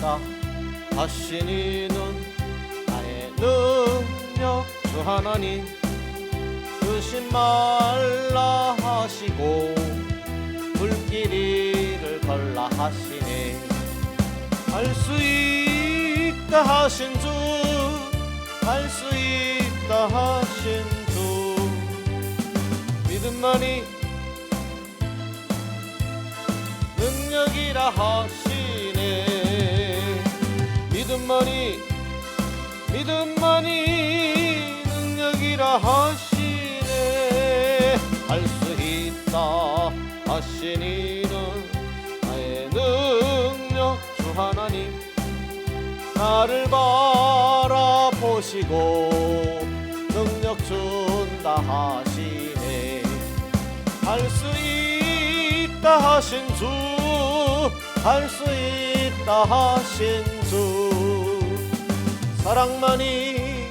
있다 하시니는 나의 능력 주 하나님 의심 말라 하시고 불길이를 걸라 하시네. 할 수 있다 하신 주, 할 수 있다 하신 주, 믿음만이 능력이라 하시네. 믿음만이 능력이라 하시네. 할 수 있다 하시니는 나의 능력 주 하나님 나를 바라보시고 능력 준다 하시네. 할 수 있다 하신 주, 할 수 있다 하신 주, 사랑만이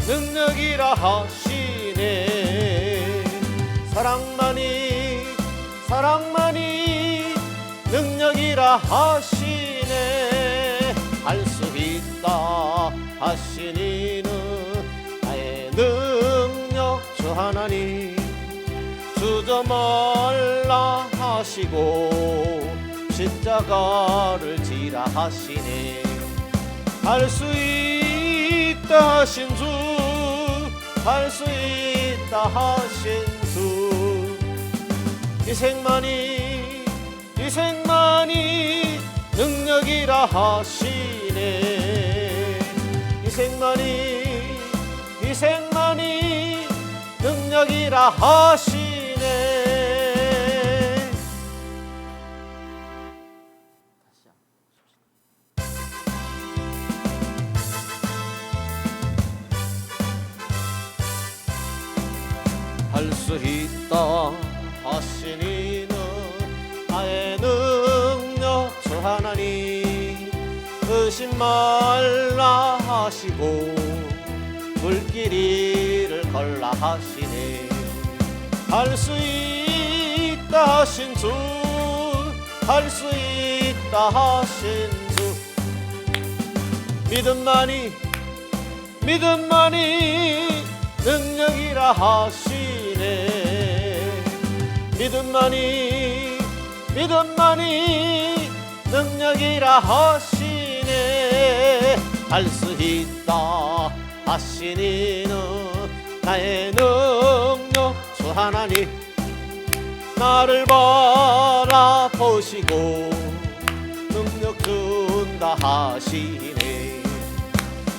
능력이라 하시네. 사랑만이 능력이라 하시네. 할 수 있다 하시니는 나의 능력 주 하나님 주저 말라 하시고 십자가를 지라 하시네. 할 수 있다 하신 주, 할 수 있다 하신 주, 희생만이 능력이라 하시네. 희생만이 능력이라 하시네. 할 수 있다 하시니는 나의 능력 주 하나님 의심 말라 하시고 불길이를 걸라 하시네. 할 수 있다 하신 주, 할 수 있다 하신 주, 믿음만이 능력이라 하시네. 믿음만이 능력이라 하시네. 할 수 있다 하시니는 나의 능력 주 하나님 나를 바라보시고 능력 준다 하시네.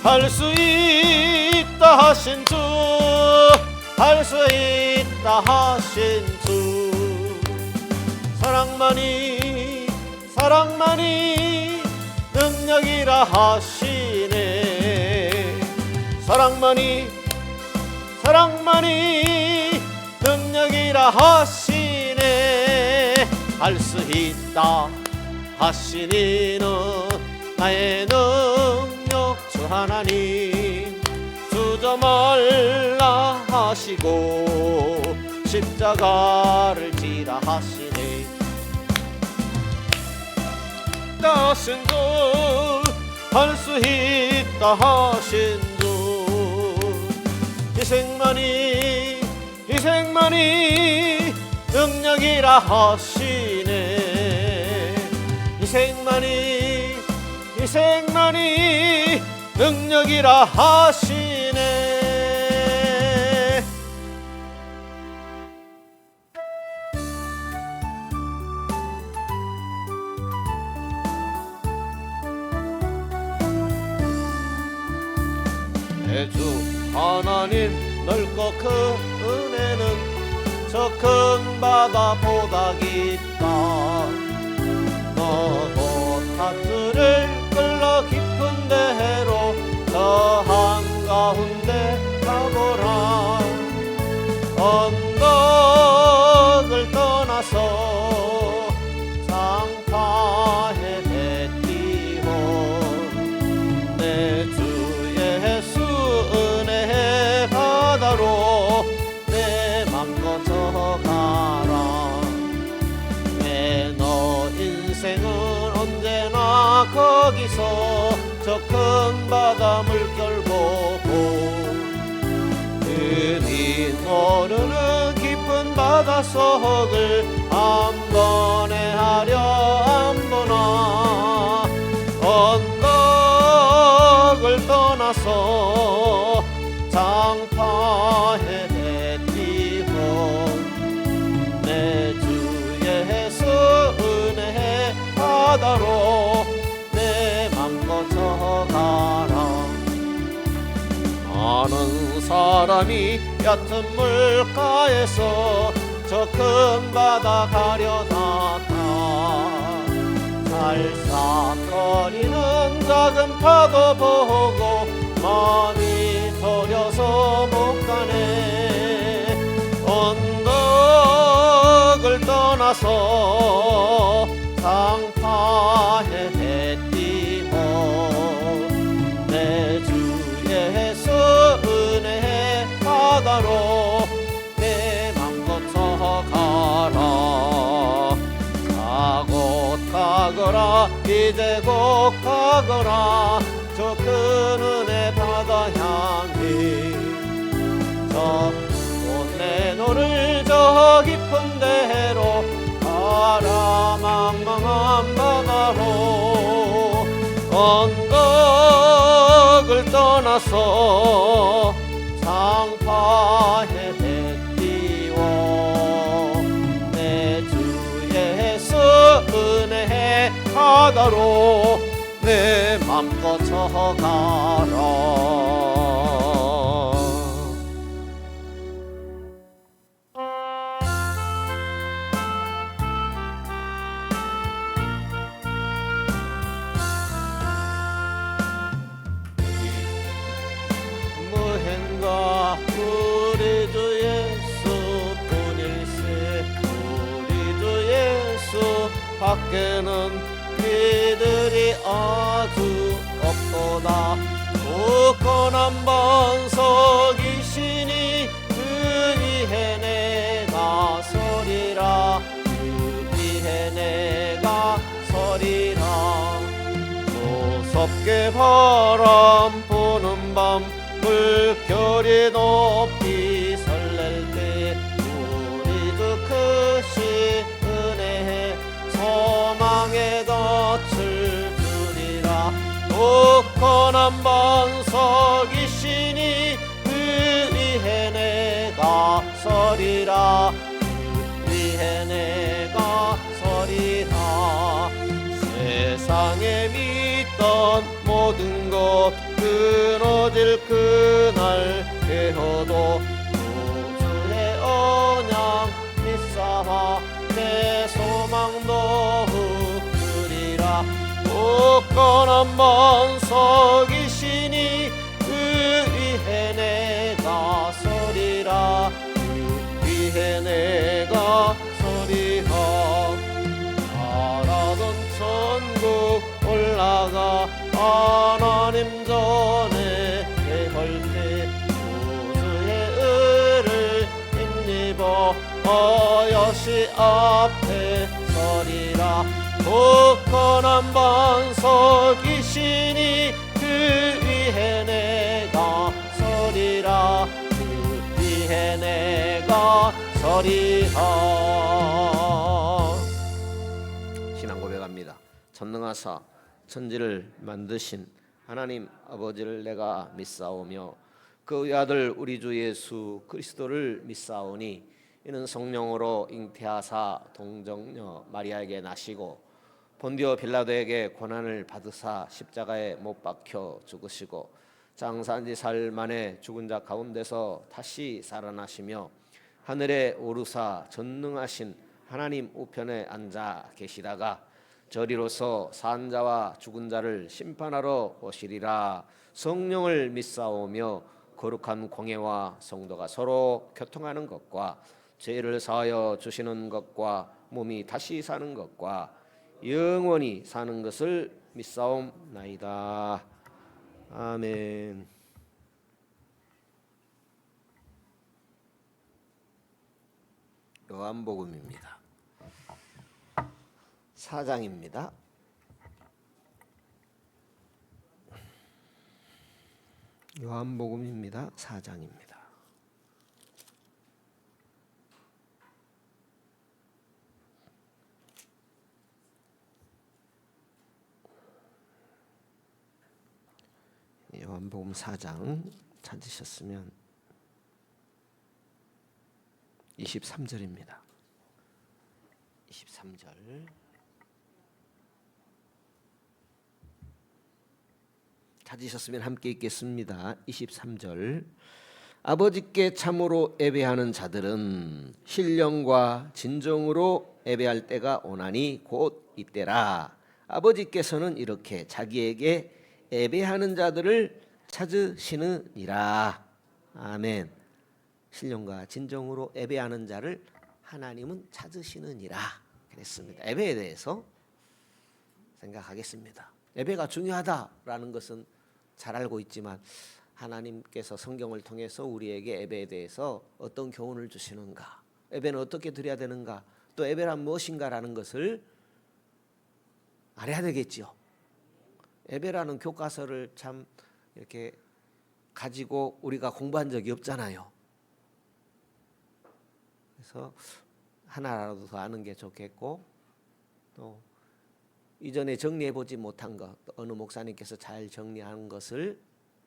할 수 있다 하신 주, 할 수 있다 하신 주, 사랑만이 능력이라 하시네. 사랑만이 능력이라 하시네. 할 수 있다 하시니는 나의 능력 주 하나님 주저 말라 하시고 십자가를 지라 하시네. 하신 주, 할 수 있다 하신 주, 희생만이 능력이라 하시네. 희생만이 능력이라 하시네. 내 주 하나님 넓고 큰 은혜는 저 큰 바다보다 깊다. 너도 타트를 끌러 깊은 데로 저 한가운데 가보라. 언덕을 떠나서 장파에 뱉기고 내 주 예수 은혜 바다로 내 맘 꺼져가라. 내 너 인생은 저기서 저 큰 바다 물결 보고 흠이 모르는 깊은 바닷속을 한 번에 하려 한번아 언덕을 떠나서 장파에 뛰고 내 주 예수 은혜의 바다로 내 맘 거쳐가라. 많은 사람이 얕은 물가에서 저 큰 바다 가려다가 살싹거리는 작은 파도 보고 마음이 저려서 못 가네. 언덕을 떠나서 상파에 띄고 내 주 예수 은혜의 바다로 내 맘 거쳐가라. 곧 가거라 이제 곧 가거라 저 큰 은혜 바다 향해 저 내 노를 저 깊은 데로 가라. 망망한 바다로 언덕을 떠나서 상파에 띄워 내 주 예수 은혜의 바다로 내 맘 거쳐가라. 무행가 우리 주 예수 뿐일세 우리 주 예수 밖에는 이들이 아주 없도다. 굳건한 반석이시니 그 위에 내가 서리라 그 위에 내가 서리라. 무섭게 바람 부는 밤 물결이 높이 설렐 때 우리 주 크신 은혜의 소망의 덫을 주리라. 굳건한 반석이시니 그 위에 내가 서리라 그 위에 내가 서리라. 세상에 믿던 모든 것 끊어질 그날 되어도 구주의 언약 믿사와 내 소망도 그리라. 굳건한 반석이시니 그 위에 내가 서리라 그 위에 내가 서리라. 바라던 천국 올라가 하나님 전에 대할 때 구주의 의를 힘입어 여시 앞에 서리라. 굳건한 반석이시니 그 위에 내가 서리라 그 위에 내가 서리라. 신앙 고백합니다. 전능하사 천지를 만드신 하나님 아버지를 내가 믿사오며 그 아들 우리 주 예수 그리스도를 믿사오니 이는 성령으로 잉태하사 동정녀 마리아에게 나시고 본디오 빌라도에게 고난을 받으사 십자가에 못 박혀 죽으시고 장사한 지 사흘 만에 죽은 자 가운데서 다시 살아나시며 하늘에 오르사 전능하신 하나님 우편에 앉아 계시다가 저리로서 산 자와 죽은 자를 심판하러 오시리라. 성령을 믿사오며 거룩한 공예와 성도가 서로 교통하는 것과 죄를 사하여 주시는 것과 몸이 다시 사는 것과 영원히 사는 것을 믿사옵나이다. 아멘. 요한복음입니다. 4장입니다. 요한복음입니다. 4장입니다. 요한복음 4장 찾으셨으면 23절입니다. 23절 찾으셨으면 함께 읽겠습니다. 23절 아버지께 참으로 예배하는 자들은 신령과 진정으로 예배할 때가 오나니 곧 이때라. 아버지께서는 이렇게 자기에게 예배하는 자들을 찾으시느니라. 아멘. 신령과 진정으로 예배하는 자를 하나님은 찾으시느니라 그랬습니다. 예배에 대해서 생각하겠습니다. 예배가 중요하다라는 것은 잘 알고 있지만 하나님께서 성경을 통해서 우리에게 예배에 대해서 어떤 교훈을 주시는가, 예배는 어떻게 드려야 되는가, 또 예배란 무엇인가라는 것을 알아야 되겠지요. 예배라는 교과서를 참 이렇게 가지고 우리가 공부한 적이 없잖아요. 그래서 하나라도 더 아는 게 좋겠고, 또 이전에 정리해보지 못한 것, 어느 목사님께서 잘 정리한 것을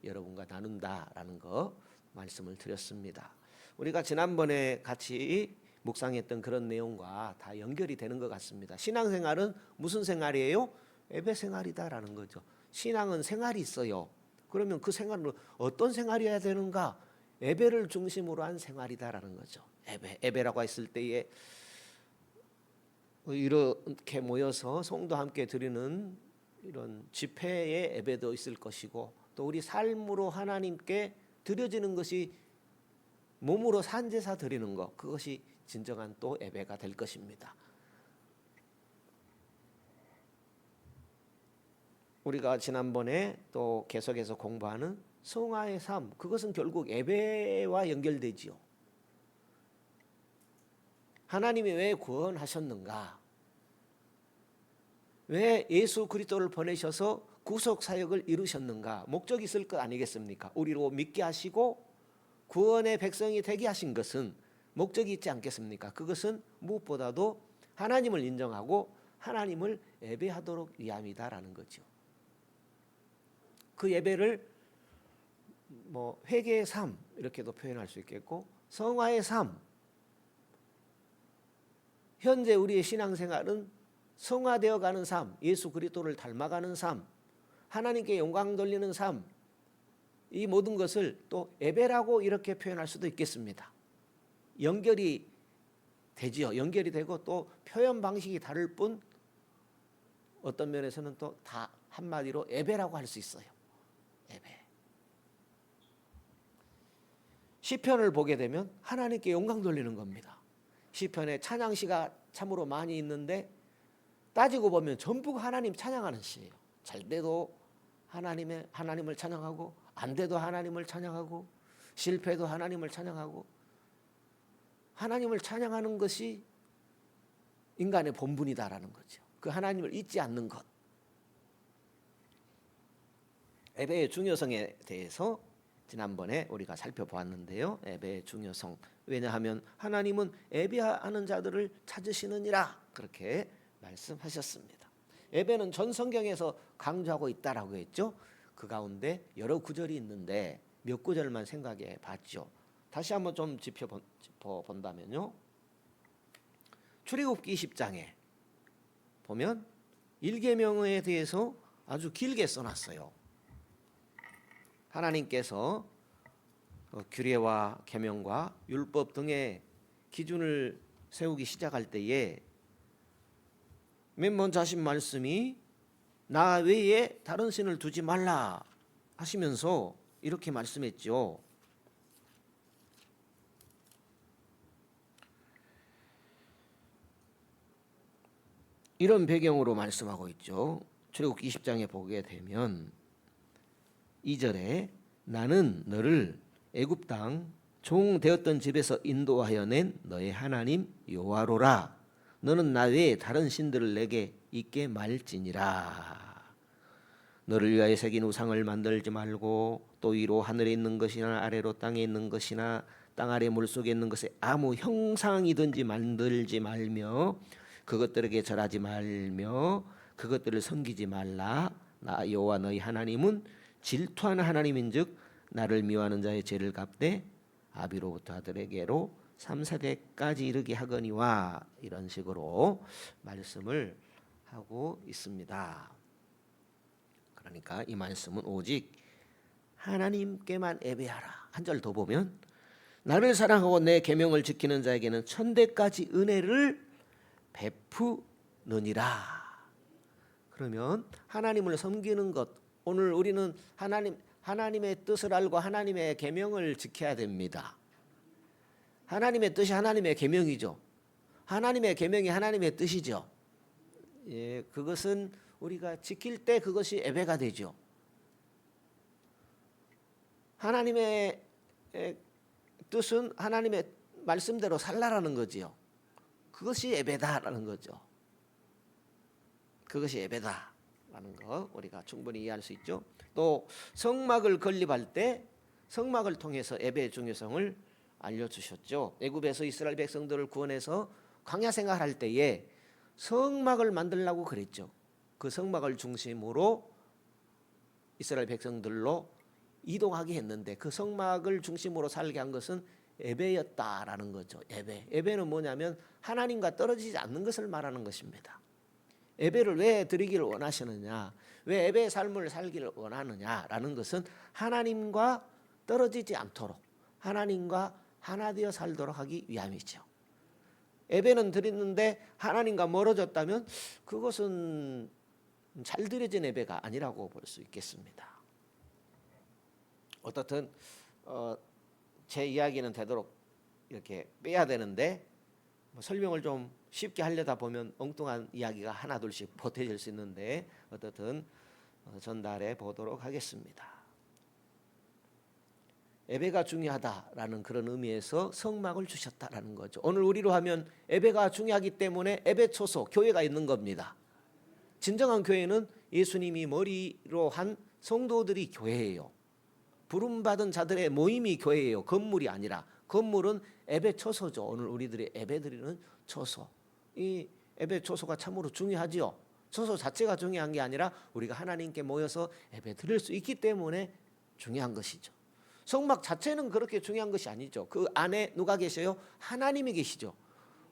여러분과 나눈다라는 거 말씀을 드렸습니다. 우리가 지난번에 같이 묵상했던 그런 내용과 다 연결이 되는 것 같습니다. 신앙생활은 무슨 생활이에요? 예배 생활이다라는 거죠. 신앙은 생활이 있어요. 그러면 그 생활은 어떤 생활이어야 되는가? 예배를 중심으로 한 생활이다라는 거죠. 예배라고 했을 때에 이렇게 모여서 성도 함께 드리는 이런 집회의 예배도 있을 것이고, 또 우리 삶으로 하나님께 드려지는 것이 몸으로 산제사 드리는 것, 그것이 진정한 또 예배가 될 것입니다. 우리가 지난번에 또 계속해서 공부하는 성화의 삶, 그것은 결국 예배와 연결되지요. 하나님이 왜 구원하셨는가? 왜 예수 그리스도를 보내셔서 구속 사역을 이루셨는가? 목적이 있을 것 아니겠습니까? 우리로 믿게 하시고 구원의 백성이 되게 하신 것은 목적이 있지 않겠습니까? 그것은 무엇보다도 하나님을 인정하고 하나님을 예배하도록 위함이다라는 거죠. 그 예배를 회개의 삶 이렇게도 표현할 수 있겠고, 성화의 삶. 현재 우리의 신앙생활은 성화되어 가는 삶, 예수 그리스도를 닮아가는 삶, 하나님께 영광 돌리는 삶, 이 모든 것을 또 예배라고 이렇게 표현할 수도 있겠습니다. 연결이 되지요. 연결이 되고 또 표현 방식이 다를 뿐 어떤 면에서는 또 다 한마디로 예배라고 할 수 있어요. 예배. 시편을 보게 되면 하나님께 영광 돌리는 겁니다. 시편에 찬양시가 참으로 많이 있는데 따지고 보면 전부 하나님 찬양하는 시예요. 잘 돼도 하나님을 찬양하고, 안 돼도 하나님을 찬양하고, 실패도 하나님을 찬양하고, 하나님을 찬양하는 것이 인간의 본분이다라는 거죠. 그 하나님을 잊지 않는 것. 예배의 중요성에 대해서 지난번에 우리가 살펴보았는데요. 예배의 중요성. 왜냐하면 하나님은 예배하는 자들을 찾으시느니라 그렇게 말씀하셨습니다. 예배는 전 성경에서 강조하고 있다라고 했죠. 그 가운데 여러 구절이 있는데 몇 구절만 생각해 봤죠. 다시 한번 좀 짚어본다면요. 출애굽기 10장에 보면 일계명에 대해서 아주 길게 써놨어요. 하나님께서 규례와 계명과 율법 등의 기준을 세우기 시작할 때에 맨 먼저 하신 말씀이 나 외에 다른 신을 두지 말라 하시면서 이렇게 말씀했죠. 이런 배경으로 말씀하고 있죠. 출애굽기 20장에 보게 되면 2절에 나는 너를 애굽 땅 종 되었던 집에서 인도하여 낸 너의 하나님 여호와로라. 너는 나 외에 다른 신들을 내게 있게 말지니라. 너를 위하여 새긴 우상을 만들지 말고 또 위로 하늘에 있는 것이나 아래로 땅에 있는 것이나 땅 아래 물속에 있는 것에 아무 형상이든지 만들지 말며 그것들에게 절하지 말며 그것들을 섬기지 말라. 나 여호와 너희 하나님은 질투하는 하나님인즉 나를 미워하는 자의 죄를 갚되 아비로부터 아들에게로 3세대까지 이르게 하거니와. 이런 식으로 말씀을 하고 있습니다. 그러니까 이 말씀은 오직 하나님께만 예배하라. 한 절 더 보면 나를 사랑하고 내 계명을 지키는 자에게는 천대까지 은혜를 베푸느니라. 그러면 하나님을 섬기는 것, 오늘 우리는 하나님의 뜻을 알고 하나님의 계명을 지켜야 됩니다. 하나님의 뜻이 하나님의 계명이죠. 하나님의 계명이 하나님의 뜻이죠. 예, 그것은 우리가 지킬 때 그것이 예배가 되죠. 하나님의 뜻은 하나님의 말씀대로 살라라는 거지요. 그것이 예배다라는 거죠. 그것이 예배다라는 거 우리가 충분히 이해할 수 있죠. 또 성막을 건립할 때 성막을 통해서 예배의 중요성을 알려주셨죠. 애굽에서 이스라엘 백성들을 구원해서 광야 생활할 때에 성막을 만들라고 그랬죠. 그 성막을 중심으로 이스라엘 백성들로 이동하게 했는데 그 성막을 중심으로 살게 한 것은 예배였다라는 거죠. 예배는 뭐냐면 하나님과 떨어지지 않는 것을 말하는 것입니다. 예배를 왜 드리기를 원하시느냐, 왜 예배의 삶을 살기를 원하느냐라는 것은 하나님과 떨어지지 않도록 하나님과 하나 되어 살도록 하기 위함이죠. 예배는 드리는데 하나님과 멀어졌다면 그것은 잘 드려진 예배가 아니라고 볼 수 있겠습니다. 어떻든 제 이야기는 되도록 이렇게 빼야 되는데 설명을 좀 쉽게 하려다 보면 엉뚱한 이야기가 하나 둘씩 보태질 수 있는데 어떻든 전달해 보도록 하겠습니다. 예배가 중요하다라는 그런 의미에서 성막을 주셨다라는 거죠. 오늘 우리로 하면 예배가 중요하기 때문에 예배 초소 교회가 있는 겁니다. 진정한 교회는 예수님이 머리로 한 성도들이 교회예요. 부름받은 자들의 모임이 교회예요. 건물이 아니라. 건물은 예배 초소죠. 오늘 우리들이 예배 드리는 초소. 이 예배 초소가 참으로 중요하지요. 초소 자체가 중요한 게 아니라 우리가 하나님께 모여서 예배 드릴 수 있기 때문에 중요한 것이죠. 성막 자체는 그렇게 중요한 것이 아니죠. 그 안에 누가 계셔요? 하나님이 계시죠.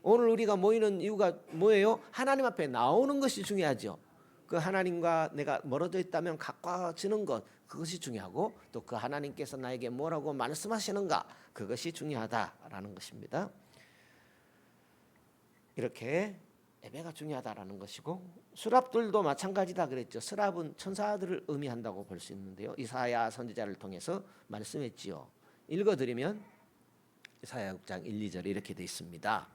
오늘 우리가 모이는 이유가 뭐예요? 하나님 앞에 나오는 것이 중요하죠. 그 하나님과 내가 멀어져 있다면 가까워지는 것, 그것이 중요하고 또 그 하나님께서 나에게 뭐라고 말씀하시는가, 그것이 중요하다라는 것입니다. 이렇게 예배가 중요하다라는 것이고, 수랍들도 마찬가지다 그랬죠. 수랍은 천사들을 의미한다고 볼 수 있는데요. 이사야 선지자를 통해서 말씀했지요. 읽어드리면 이사야 6장 1, 2절에 이렇게 되어 있습니다.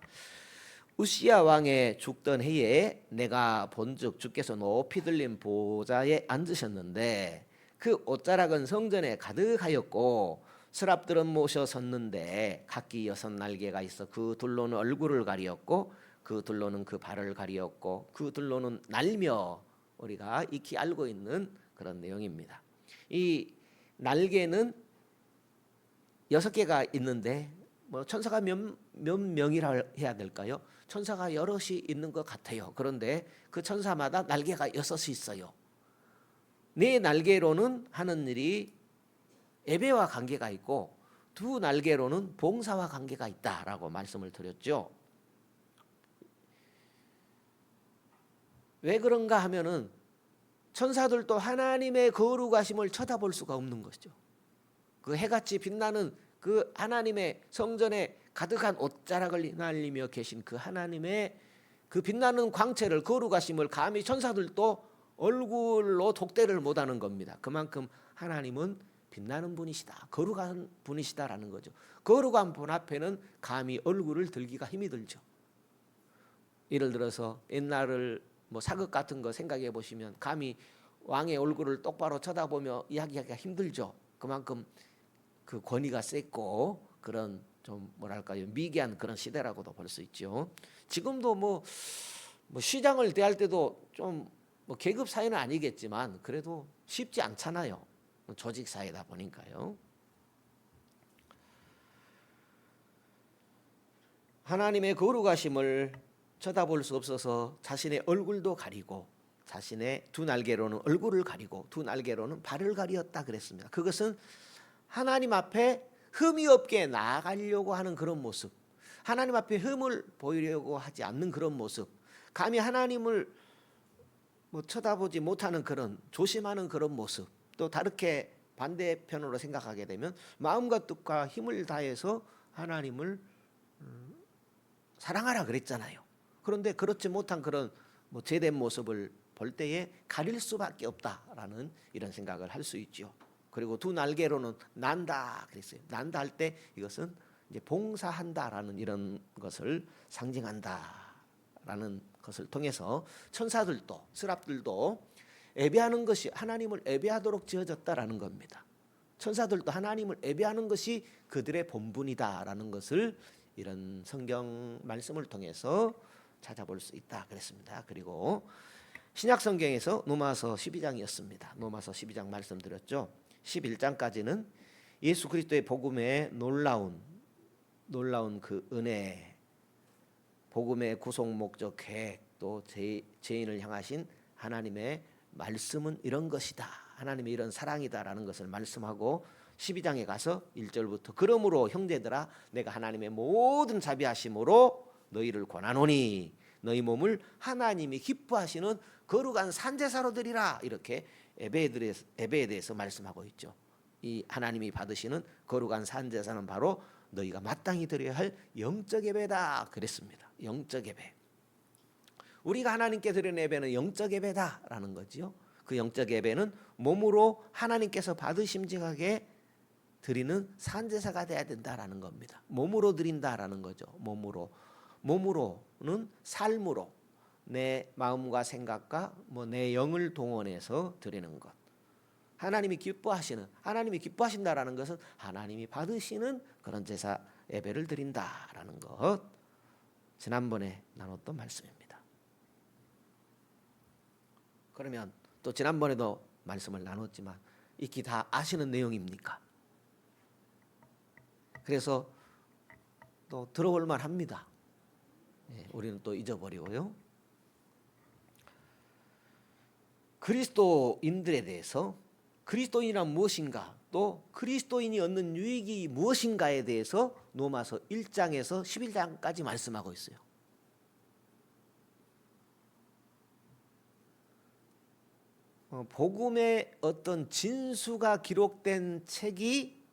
우시야 왕의 죽던 해에 내가 본즉 주께서 높이 들린 보좌에 앉으셨는데 그 옷자락은 성전에 가득하였고 스랍들은 모셔 섰는데 각기 6날개가 있어 그 둘로는 얼굴을 가리었고 그 둘로는 그 발을 가리었고 그 둘로는 날며, 우리가 익히 알고 있는 그런 내용입니다. 이 날개는 6개가 있는데 천사가 몇 명이라 해야 될까요? 천사가 여럿이 있는 것 같아요. 그런데 그 천사마다 날개가 6이 있어요. 네 날개로는 하는 일이 예배와 관계가 있고 두 날개로는 봉사와 관계가 있다라고 말씀을 드렸죠. 왜 그런가 하면은 천사들도 하나님의 거룩하심을 쳐다볼 수가 없는 것이죠. 그 해같이 빛나는 그 하나님의 성전에 가득한 옷자락을 휘날리며 계신 그 하나님의 그 빛나는 광채를, 거룩하심을 감히 천사들도 얼굴로 독대를 못하는 겁니다. 그만큼 하나님은 빛나는 분이시다, 거룩한 분이시다라는 거죠. 거룩한 분 앞에는 감히 얼굴을 들기가 힘이 들죠. 예를 들어서 옛날을 사극 같은 거 생각해 보시면 감히 왕의 얼굴을 똑바로 쳐다보며 이야기하기가 힘들죠. 그만큼 그 권위가 셌고 그런 좀 뭐랄까요, 미개한 그런 시대라고도 볼 수 있죠. 지금도 시장을 대할 때도 좀 뭐 계급 사회는 아니겠지만 그래도 쉽지 않잖아요. 조직 사회다 보니까요. 하나님의 거룩하심을 쳐다볼 수 없어서 자신의 얼굴도 가리고 자신의 두 날개로는 얼굴을 가리고 두 날개로는 발을 가리었다 그랬습니다. 그것은 하나님 앞에 흠이 없게 나아가려고 하는 그런 모습, 하나님 앞에 흠을 보이려고 하지 않는 그런 모습, 감히 하나님을 쳐다보지 못하는 그런 조심하는 그런 모습, 또 다르게 반대편으로 생각하게 되면 마음과 뜻과 힘을 다해서 하나님을 사랑하라 그랬잖아요. 그런데 그렇지 못한 그런 제된 모습을 볼 때에 가릴 수밖에 없다라는 이런 생각을 할 수 있죠. 그리고 두 날개로는 난다 그랬어요. 난다 할 때 이것은 이제 봉사한다라는 이런 것을 상징한다라는 것을 통해서 천사들도 스랍들도 예배하는 것이 하나님을 예배하도록 지어졌다라는 겁니다. 천사들도 하나님을 예배하는 것이 그들의 본분이다라는 것을 이런 성경 말씀을 통해서 찾아볼 수 있다 그랬습니다. 그리고 신약 성경에서 로마서 12장이었습니다. 로마서 12장 말씀드렸죠. 11장까지는 예수 그리스도의 복음의 놀라운 그 은혜, 복음의 구속 목적 계획, 또 죄인을 향하신 하나님의 말씀은 이런 것이다. 하나님의 이런 사랑이다라는 것을 말씀하고 12장에 가서 1절부터 그러므로 형제들아 내가 하나님의 모든 자비하심으로 너희를 권하노니 너희 몸을 하나님이 기뻐하시는 거룩한 산제사로 드리라. 이렇게 예배에 대해서 말씀하고 있죠. 이 하나님이 받으시는 거룩한 산제사는 바로 너희가 마땅히 드려야 할 영적 예배다 그랬습니다. 영적 예배. 우리가 하나님께 드리는 예배는 영적 예배다라는 거지요. 그 영적 예배는 몸으로 하나님께서 받으심직하게 드리는 산제사가 돼야 된다라는 겁니다. 몸으로 드린다라는 거죠. 몸으로는 삶으로 내 마음과 생각과 내 영을 동원해서 드리는 것. 하나님이 기뻐하신다라는 것은 하나님이 받으시는 그런 제사 예배를 드린다라는 것. 지난번에 나눴던 말씀입니다. 그러면 또 지난번에도 말씀을 나눴지만 익히 다 아시는 내용입니까? 그래서 또 들어볼 만합니다. 우리는 또 잊어버리고요. 그리스도인들에 대해서 그리스도인이란 무엇인가, 또 그리스도인이 얻는 유익이 무엇인가에 대해서 로마서 1장에서 11장까지 말씀하고 있어요. 복음의 어떤 진수가 기록된 책이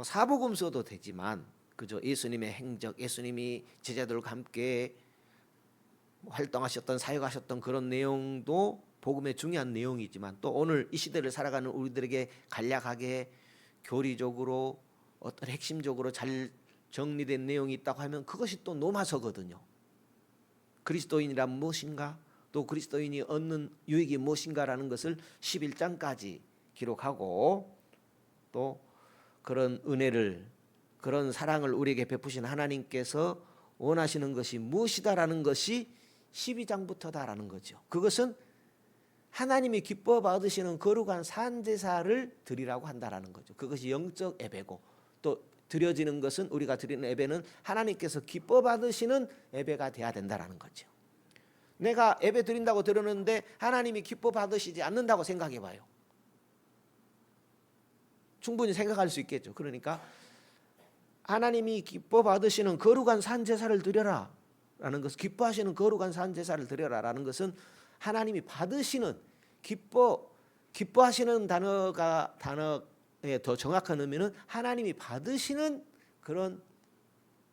사복음서도 되지만 그죠? 예수님의 행적, 예수님이 제자들과 함께 활동하셨던 사역하셨던 그런 내용도 복음의 중요한 내용이지만 또 오늘 이 시대를 살아가는 우리들에게 간략하게 교리적으로 어떤 핵심적으로 잘 정리된 내용이 있다고 하면 그것이 또 로마서거든요. 그리스도인이란 무엇인가, 또 그리스도인이 얻는 유익이 무엇인가라는 것을 11장까지 기록하고 또 그런 은혜를, 그런 사랑을 우리에게 베푸신 하나님께서 원하시는 것이 무엇이다라는 것이 12장부터다라는 거죠. 그것은 하나님이 기뻐 받으시는 거룩한 산제사를 드리라고 한다라는 거죠. 그것이 영적 예배고 또 드려지는 것은, 우리가 드리는 예배는 하나님께서 기뻐 받으시는 예배가 돼야 된다라는 거죠. 내가 예배 드린다고 들었는데 하나님이 기뻐 받으시지 않는다고 생각해 봐요. 충분히 생각할 수 있겠죠. 그러니까 하나님이 기뻐 받으시는 거룩한 산제사를 드려라 라는 것은, 기뻐하시는 거룩한 산제사를 드려라 라는 것은 하나님이 받으시는, 기뻐하시는 단어에 더 정확한 의미는 하나님이 받으시는 그런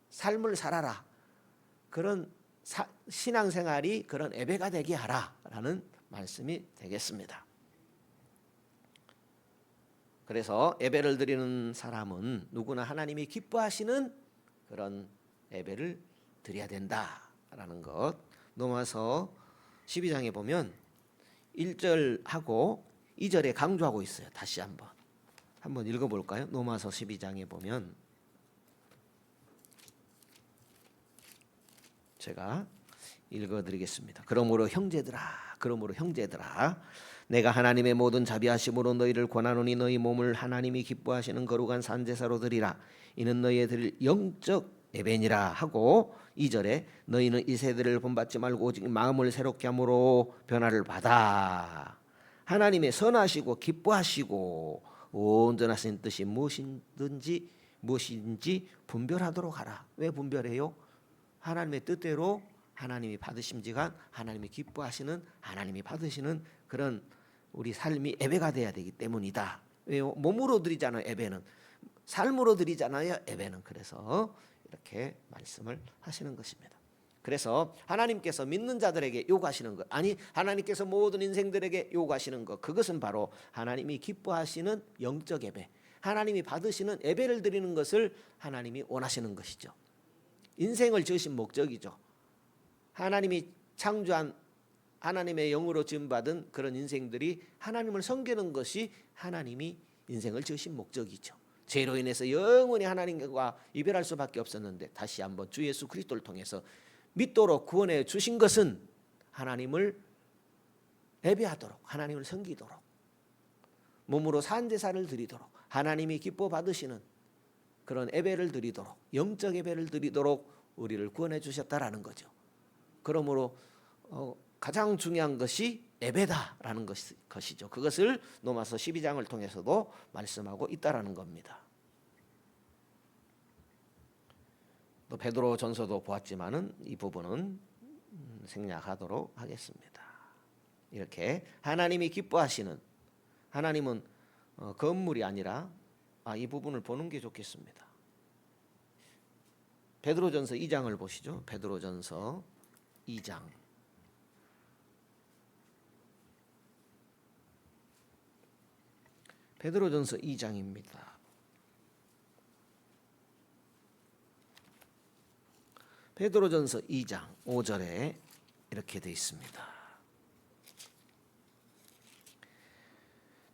삶을 살아라, 그런 신앙생활이 그런 예배가 되게 하라 라는 말씀이 되겠습니다. 그래서 예배를 드리는 사람은 누구나 하나님이 기뻐하시는 그런 예배를 드려야 된다라는 것. 로마서 12장에 보면 1절하고 2절에 강조하고 있어요. 다시 한번 읽어볼까요? 로마서 12장에 보면 제가 읽어드리겠습니다. 그러므로 형제들아 내가 하나님의 모든 자비하심으로 너희를 권하노니 너희 몸을 하나님이 기뻐하시는 거룩한 산제사로 드리라. 이는 너희의 드릴 영적 예배니라 하고 2절에 너희는 이 세대를 본받지 말고 오직 마음을 새롭게 함으로 변화를 받아. 하나님의 선하시고 기뻐하시고 온전하신 뜻이 무엇인지 분별하도록 하라. 왜 분별해요? 하나님의 뜻대로 하나님이 받으심지간 하나님이 기뻐하시는, 하나님이 받으시는 그런 우리 삶이 예배가 돼야 되기 때문이다. 왜요? 몸으로 드리잖아요. 예배는 삶으로 드리잖아요. 예배는. 그래서 이렇게 말씀을 하시는 것입니다. 그래서 하나님께서 믿는 자들에게 요구하시는 것, 아니 하나님께서 모든 인생들에게 요구하시는 것, 그것은 바로 하나님이 기뻐하시는 영적 예배, 하나님이 받으시는 예배를 드리는 것을 하나님이 원하시는 것이죠. 인생을 지으신 목적이죠. 하나님이 창조한 하나님의 영으로 지음받은 그런 인생들이 하나님을 섬기는 것이 하나님이 인생을 지으신 목적이죠. 죄로 인해서 영원히 하나님과 이별할 수밖에 없었는데 다시 한번 주 예수 그리스도를 통해서 믿도록 구원해 주신 것은 하나님을 예배하도록, 하나님을 섬기도록, 몸으로 산제사를 드리도록, 하나님이 기뻐 받으시는 그런 예배를 드리도록, 영적 예배를 드리도록 우리를 구원해 주셨다라는 거죠. 그러므로 가장 중요한 것이 예배다라는 것이죠. 그것을 로마서 12장을 통해서도 말씀하고 있다라는 겁니다. 또 베드로 전서도 보았지만은 이 부분은 생략하도록 하겠습니다. 이렇게 하나님이 기뻐하시는, 하나님은 건물이 아니라 이 부분을 보는 게 좋겠습니다. 베드로전서 2장을 보시죠. 베드로전서 2장. 베드로전서 2장입니다. 베드로전서 2장 5절에 이렇게 되어 있습니다.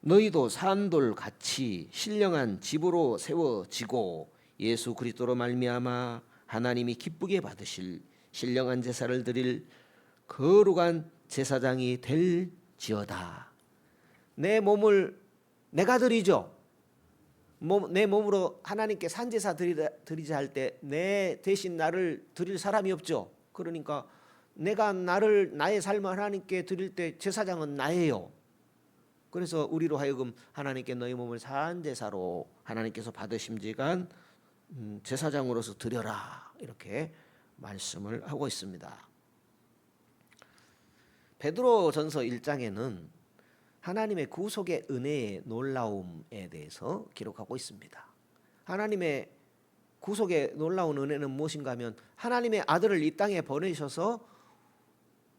너희도 산돌 같이 신령한 집으로 세워지고 예수 그리스도로 말미암아 하나님이 기쁘게 받으실 신령한 제사를 드릴 거룩한 제사장이 될지어다. 내 몸을 내가 드리죠. 내 몸으로 하나님께 산제사 드리자 할 때 내 대신 나를 드릴 사람이 없죠. 그러니까 내가 나의 삶을 하나님께 드릴 때 제사장은 나예요. 그래서 우리로 하여금 하나님께 너희 몸을 산제사로 하나님께서 받으심지간 제사장으로서 드려라, 이렇게 말씀을 하고 있습니다. 베드로전서 1장에는 하나님의 구속의 은혜의 놀라움에 대해서 기록하고 있습니다. 하나님의 구속의 놀라운 은혜는 무엇인가 하면 하나님의 아들을 이 땅에 보내셔서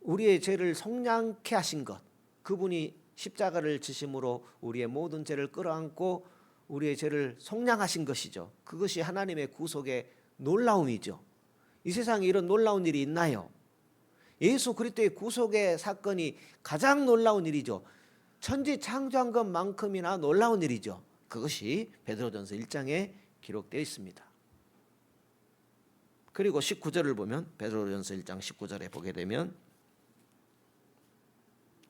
우리의 죄를 속량케 하신 것, 그분이 십자가를 지심으로 우리의 모든 죄를 끌어안고 우리의 죄를 속량하신 것이죠. 그것이 하나님의 구속의 놀라움이죠. 이 세상에 이런 놀라운 일이 있나요? 예수 그리스도의 구속의 사건이 가장 놀라운 일이죠. 천지 창조한 것만큼이나 놀라운 일이죠. 그것이 베드로전서 1장에 기록되어 있습니다. 그리고 19절을 보면 베드로전서 1장 19절에 보게 되면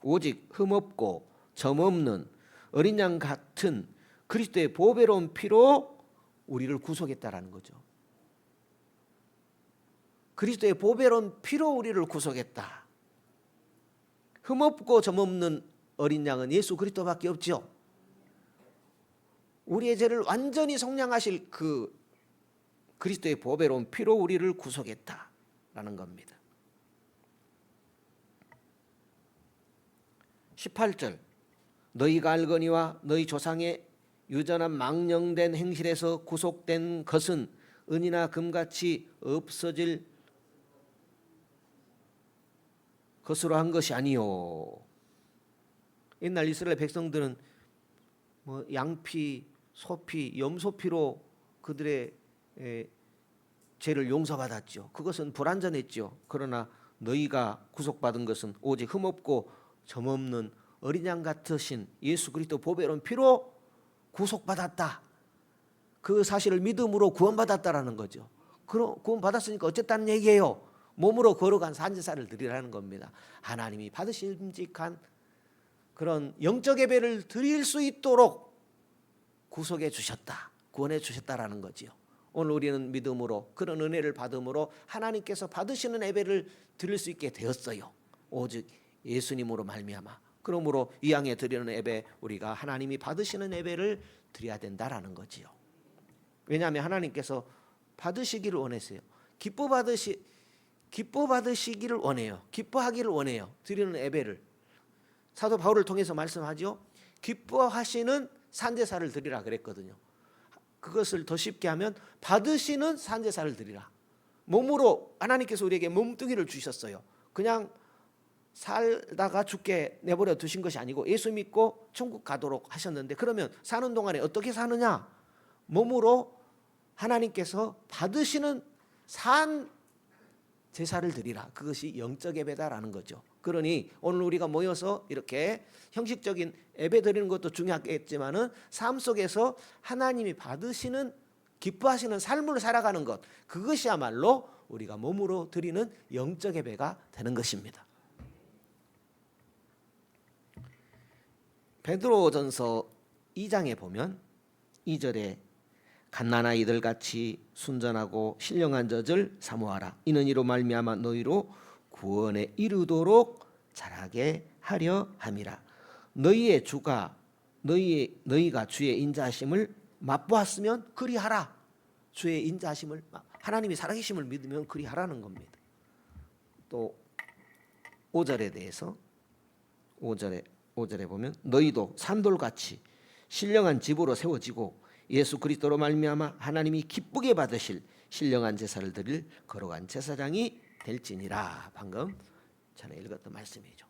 오직 흠없고 점없는 어린 양 같은 그리스도의 보배로운 피로 우리를 구속했다라는 거죠. 그리스도의 보배로운 피로 우리를 구속했다. 흠없고 점없는 어린 양은 예수 그리스도밖에 없죠. 우리의 죄를 완전히 속량하실 그 그리스도의 보배로운 피로 우리를 구속했다라는 겁니다. 18절 너희가 알거니와 너희 조상의 유전한 망령된 행실에서 구속된 것은 은이나 금같이 없어질 것으로 한 것이 아니요. 옛날 이스라엘 백성들은 양피, 소피, 염소피로 그들의 죄를 용서받았죠. 그것은 불완전했죠. 그러나 너희가 구속받은 것은 오직 흠없고 점없는 어린 양 같으신 예수 그리스도 보배로운 피로 구속받았다. 그 사실을 믿음으로 구원받았다라는 거죠. 구원받았으니까 어쨌다는 얘기예요. 몸으로 걸어간 산제사를 드리라는 겁니다. 하나님이 받으심직한 그런 영적 예배를 드릴 수 있도록 구속해 주셨다, 구원해 주셨다라는 거지요. 오늘 우리는 믿음으로 그런 은혜를 받음으로 하나님께서 받으시는 예배를 드릴 수 있게 되었어요. 오직 예수님으로 말미암아. 그러므로 이 양에 드리는 예배, 우리가 하나님이 받으시는 예배를 드려야 된다라는 거지요. 왜냐하면 하나님께서 받으시기를 원했어요. 기뻐 받으시기를 원해요. 기뻐하기를 원해요. 드리는 예배를. 사도 바울을 통해서 말씀하죠. 기뻐하시는 산제사를 드리라 그랬거든요. 그것을 더 쉽게 하면 받으시는 산제사를 드리라. 몸으로 하나님께서 우리에게 몸뚱이를 주셨어요. 그냥 살다가 죽게 내버려 두신 것이 아니고 예수 믿고 천국 가도록 하셨는데, 그러면 사는 동안에 어떻게 사느냐? 몸으로 하나님께서 받으시는 산 제사를 드리라. 그것이 영적 예배다라는 거죠. 그러니 오늘 우리가 모여서 이렇게 형식적인 예배 드리는 것도 중요하겠지만은 삶 속에서 하나님이 받으시는 기뻐하시는 삶을 살아가는 것, 그것이야말로 우리가 몸으로 드리는 영적 예배가 되는 것입니다. 베드로전서 2장에 보면 2절에 갓난아이들 같이 순전하고 신령한 젖을 사모하라. 이는 이로 말미암아 너희로 구원에 이르도록 자라게 하려 함이라. 너희가 주의 인자하심을 맛보았으면 그리하라. 주의 인자하심을, 하나님이 살아계심을 믿으면 그리하라는 겁니다. 또 5절에 대해서 5절에 보면 너희도 산돌같이 신령한 집으로 세워지고 예수 그리스도로 말미암아 하나님이 기쁘게 받으실 신령한 제사를 드릴 거룩한 제사장이 될지니라. 방금 전에 읽었던 말씀이죠.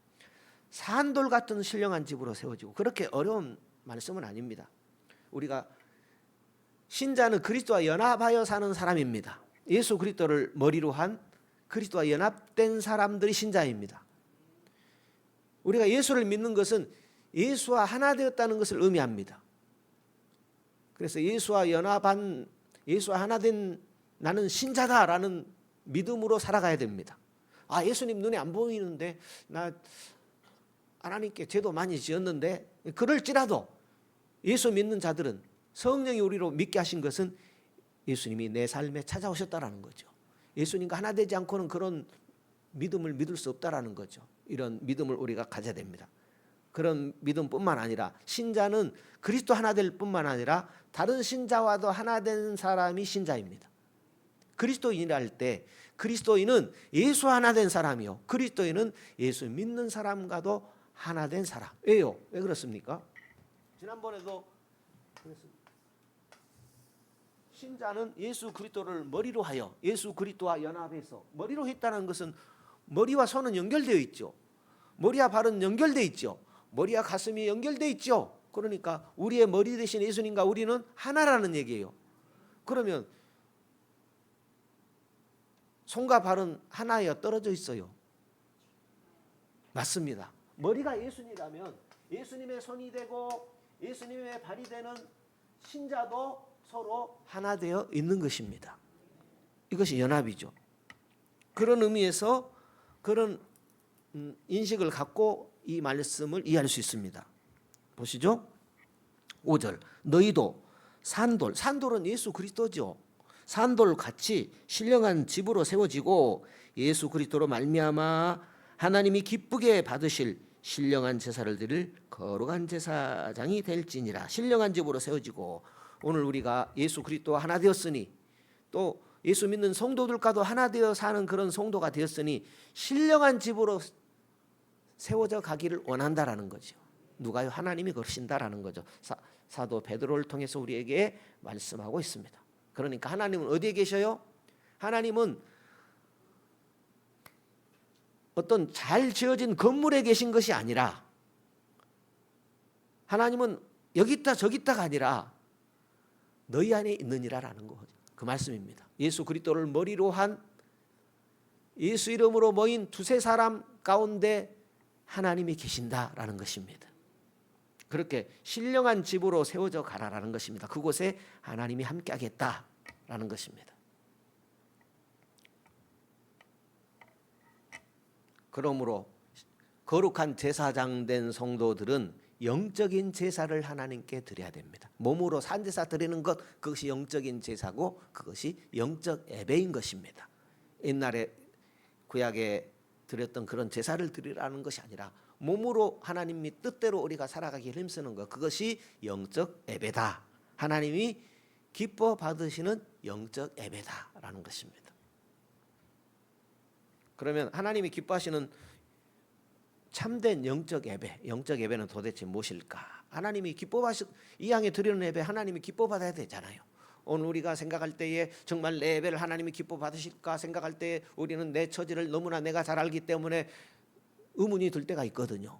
산돌 같은 신령한 집으로 세워지고, 그렇게 어려운 말씀은 아닙니다. 우리가 신자는 그리스도와 연합하여 사는 사람입니다. 예수 그리스도를 머리로 한 그리스도와 연합된 사람들이 신자입니다. 우리가 예수를 믿는 것은 예수와 하나 되었다는 것을 의미합니다. 그래서 예수와 하나 된 나는 신자다라는 믿음으로 살아가야 됩니다. 아, 예수님 눈에 안 보이는데 나 하나님께 죄도 많이 지었는데, 그럴지라도 예수 믿는 자들은 성령이 우리로 믿게 하신 것은 예수님이 내 삶에 찾아오셨다라는 거죠. 예수님과 하나 되지 않고는 그런 믿음을 믿을 수 없다라는 거죠. 이런 믿음을 우리가 가져야 됩니다. 그런 믿음뿐만 아니라 신자는 그리스도 하나 될 뿐만 아니라 다른 신자와도 하나 된 사람이 신자입니다. 그리스도인이라 할 때 그리스도인은 예수 하나 된 사람이요, 그리스도인은 예수 믿는 사람과도 하나 된 사람. 왜요? 왜 그렇습니까? 지난번에도 신자는 예수 그리스도를 머리로 하여 예수 그리스도와 연합해서, 머리로 했다는 것은 머리와 손은 연결되어 있죠. 머리와 발은 연결되어 있죠. 머리와 가슴이 연결되어 있죠. 그러니까 우리의 머리 대신 예수님과 우리는 하나라는 얘기예요. 그러면 손과 발은 하나여 떨어져 있어요. 맞습니다. 머리가 예수님이라면 예수님의 손이 되고 예수님의 발이 되는 신자도 서로 하나 되어 있는 것입니다. 이것이 연합이죠. 그런 의미에서 그런 인식을 갖고 이 말씀을 이해할 수 있습니다. 보시죠. 5절 너희도 산돌은 예수 그리스도죠. 산돌같이 신령한 집으로 세워지고 예수 그리스도로 말미암아 하나님이 기쁘게 받으실 신령한 제사를 드릴 거룩한 제사장이 될지니라. 신령한 집으로 세워지고, 오늘 우리가 예수 그리스도와 하나 되었으니, 또 예수 믿는 성도들과도 하나 되어 사는 그런 성도가 되었으니 신령한 집으로 세워져 가기를 원한다라는 거죠. 누가요? 하나님이 그러신다라는 거죠. 사도 베드로를 통해서 우리에게 말씀하고 있습니다. 그러니까 하나님은 어디에 계셔요? 하나님은 어떤 잘 지어진 건물에 계신 것이 아니라, 하나님은 여기 있다 저기 있다가 아니라 너희 안에 있느니라라는 거죠. 그 말씀입니다. 예수 그리스도를 머리로 한 예수 이름으로 모인 두세 사람 가운데 하나님이 계신다라는 것입니다. 그렇게 신령한 집으로 세워져 가라라는 것입니다. 그곳에 하나님이 함께 하겠다라는 것입니다. 그러므로 거룩한 제사장 된 성도들은 영적인 제사를 하나님께 드려야 됩니다. 몸으로 산제사 드리는 것, 그것이 영적인 제사고 그것이 영적 예배인 것입니다. 옛날에 구약에 드렸던 그런 제사를 드리라는 것이 아니라 몸으로 하나님이 뜻대로 우리가 살아가기 힘쓰는 것, 그것이 영적 예배다. 하나님이 기뻐 받으시는 영적 예배다라는 것입니다. 그러면 하나님이 기뻐하시는 참된 영적 예배, 영적 예배는 도대체 무엇일까? 하나님이 이 양에 드리는 예배 하나님이 기뻐 받아야 되잖아요. 오늘 우리가 생각할 때에 정말 내 예배를 하나님이 기뻐 받으실까 생각할 때 우리는 내 처지를 너무나 내가 잘 알기 때문에 의문이 들 때가 있거든요.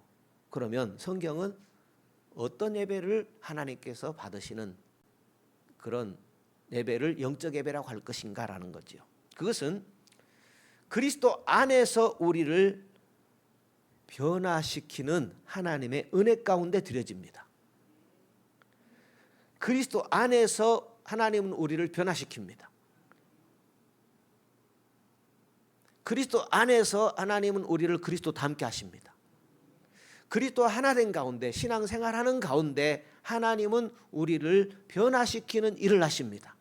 그러면 성경은 어떤 예배를 하나님께서 받으시는 그런 예배를 영적 예배라고 할 것인가라는 거죠. 그것은 그리스도 안에서 우리를 변화시키는 하나님의 은혜 가운데 드려집니다. 그리스도 안에서 하나님은 우리를 변화시킵니다. 그리스도 안에서 하나님은 우리를 그리스도 닮게 하십니다. 그리스도 하나 된 가운데 신앙생활하는 가운데 하나님은 우리를 변화시키는 일을 하십니다.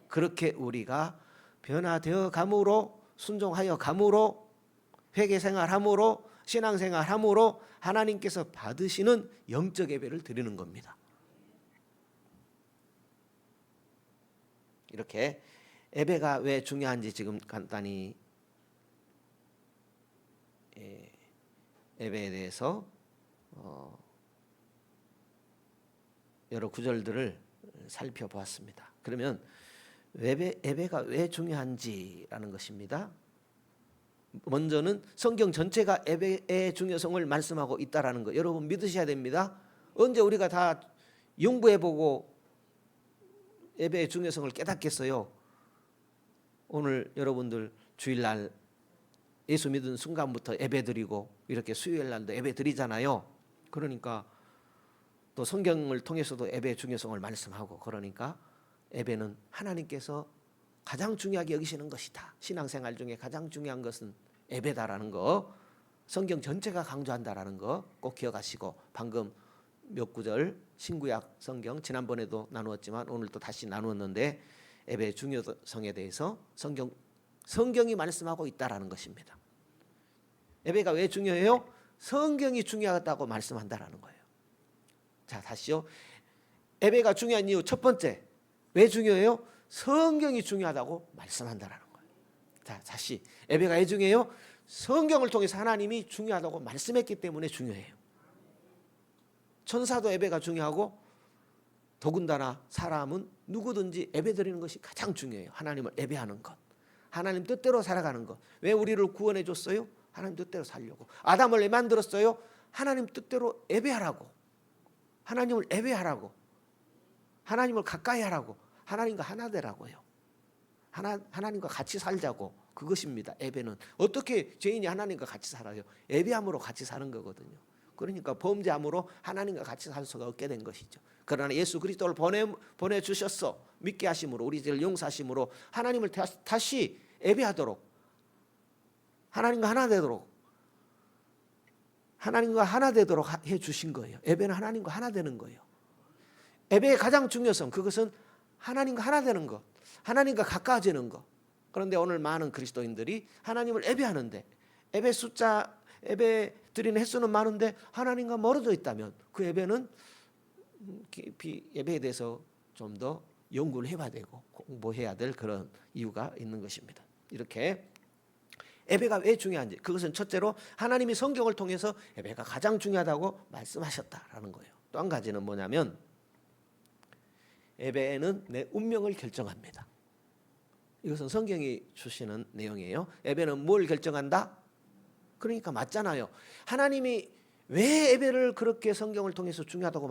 그렇게 우리가 변화되어 감으로 순종하여 감으로 회개생활함으로 신앙생활함으로 하나님께서 받으시는 영적 예배를 드리는 겁니다. 이렇게 예배가 왜 중요한지 지금 간단히 예배에 대해서 여러 구절들을 살펴보았습니다. 그러면 예배가 왜 중요한지라는 것입니다. 먼저는 성경 전체가 예배의 중요성을 말씀하고 있다라는 거 여러분 믿으셔야 됩니다. 언제 우리가 다 연구해보고 예배의 중요성을 깨닫겠어요? 오늘 여러분들 주일날 예수 믿은 순간부터 예배 드리고 이렇게 수요일날도 예배 드리잖아요. 그러니까 또 성경을 통해서도 예배의 중요성을 말씀하고 그러니까 예배는 하나님께서 가장 중요하게 여기시는 것이다. 신앙생활 중에 가장 중요한 것은 예배다라는 거 성경 전체가 강조한다라는 거 꼭 기억하시고 방금 몇 구절 신구약 성경 지난번에도 나누었지만 오늘 또 다시 나누었는데 예배의 중요성에 대해서 성경이 말씀하고 있다라는 것입니다. 예배가 왜 중요해요? 성경이 중요하다고 말씀한다라는 거예요. 자, 다시요. 예배가 중요한 이유 첫 번째 왜 중요해요? 성경이 중요하다고 말씀한다라는 거예요. 자, 다시 예배가 왜 중요해요? 성경을 통해서 하나님이 중요하다고 말씀했기 때문에 중요해요. 천사도 예배가 중요하고 더군다나 사람은 누구든지 예배 드리는 것이 가장 중요해요. 하나님을 예배하는 것, 하나님 뜻대로 살아가는 것. 왜 우리를 구원해 줬어요? 하나님 뜻대로 살려고. 아담을 왜 만들었어요? 하나님 뜻대로 예배하라고. 하나님을 예배하라고. 하나님을 가까이 하라고. 하나님과 하나 되라고요. 하나님과 같이 살자고. 그것입니다. 예배는 어떻게 죄인이 하나님과 같이 살아요? 예배함으로 같이 사는 거거든요. 그러니까 범죄함으로 하나님과 같이 살 수가 없게 된 것이죠. 그러나 예수 그리스도를 보내주셨어. 믿게 하심으로 우리 죄를 용서하심으로 하나님을 다시 예배하도록 하나님과 하나 되도록 해주신 거예요. 예배는 하나님과 하나 되는 거예요. 예배의 가장 중요성 그것은 하나님과 하나 되는 것, 하나님과 가까워지는 것. 그런데 오늘 많은 그리스도인들이 하나님을 예배하는데 예배 드리는 횟수는 많은데 하나님과 멀어져 있다면 그 예배는 깊이 예배에 대해서 좀 더 연구를 해봐야 되고 공부해야 될 그런 이유가 있는 것입니다. 이렇게 예배가 왜 중요한지 그것은 첫째로 하나님이 성경을 통해서 예배가 가장 중요하다고 말씀하셨다라는 거예요. 또 한 가지는 뭐냐면 예배는 내 운명을 결정합니다. 이것은 성경이 주시는 내용이에요. 예배는 뭘 결정한다? 그러니까 맞잖아요. 하나님이 왜 예배를 그렇게 성경을 통해서 중요하다고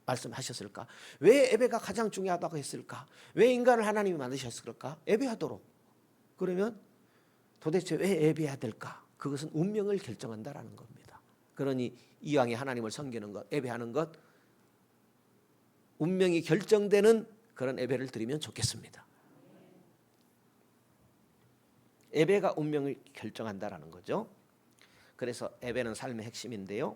말씀하셨을까? 왜 예배가 가장 중요하다고 했을까? 왜 인간을 하나님이 만드셨을까? 예배하도록. 그러면 도대체 왜 예배해야 될까? 그것은 운명을 결정한다라는 겁니다. 그러니 이왕에 하나님을 섬기는 것, 예배하는 것, 운명이 결정되는 그런 예배를 드리면 좋겠습니다. 예배가 운명을 결정한다라는 거죠. 그래서 예배는 삶의 핵심인데요.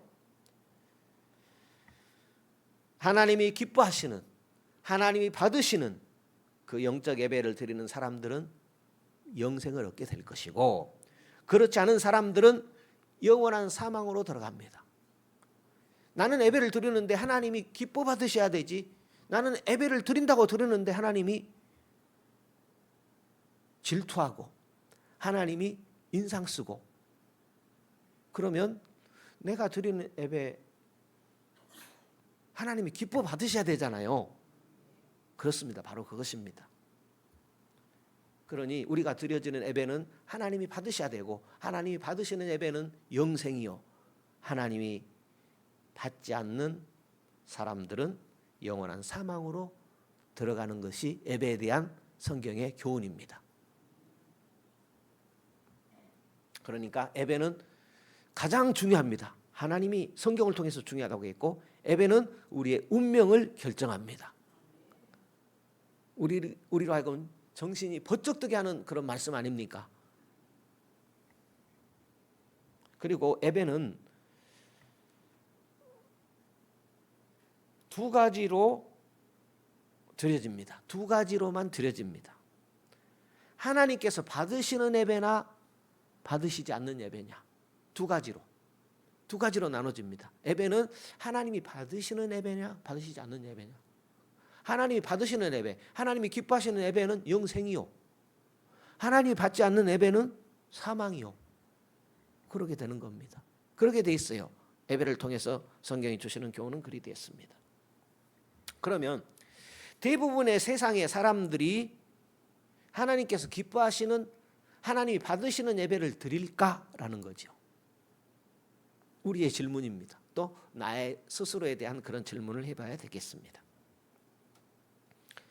하나님이 기뻐하시는, 하나님이 받으시는 그 영적 예배를 드리는 사람들은 영생을 얻게 될 것이고, 그렇지 않은 사람들은 영원한 사망으로 들어갑니다. 나는 예배를 드리는데 하나님이 기뻐 받으셔야 되지, 나는 예배를 드린다고 드리는데 하나님이 질투하고 하나님이 인상 쓰고, 그러면 내가 드리는 예배 하나님이 기뻐 받으셔야 되잖아요. 그렇습니다. 바로 그것입니다. 그러니 우리가 드려지는 예배는 하나님이 받으셔야 되고, 하나님이 받으시는 예배는 영생이요, 하나님이 받지 않는 사람들은 영원한 사망으로 들어가는 것이 예배에 대한 성경의 교훈입니다. 그러니까 예배는 가장 중요합니다. 하나님이 성경을 통해서 중요하다고 했고, 예배는 우리의 운명을 결정합니다. 우리로 하여금 정신이 번쩍 뜨게 하는 그런 말씀 아닙니까? 그리고 예배는 두 가지로 드려집니다. 두 가지로만 드려집니다. 하나님께서 받으시는 예배나 받으시지 않는 예배냐, 두 가지로 나눠집니다. 예배는 하나님이 받으시는 예배냐, 받으시지 않는 예배냐. 하나님이 받으시는 예배, 하나님이 기뻐하시는 예배는 영생이요, 하나님이 받지 않는 예배는 사망이요. 그렇게 되는 겁니다. 그렇게 돼 있어요. 예배를 통해서 성경이 주시는 교훈은 그리 되었습니다. 그러면 대부분의 세상의 사람들이 하나님께서 기뻐하시는, 하나님이 받으시는 예배를 드릴까라는 거죠. 우리의 질문입니다. 또 나의 스스로에 대한 그런 질문을 해봐야 되겠습니다.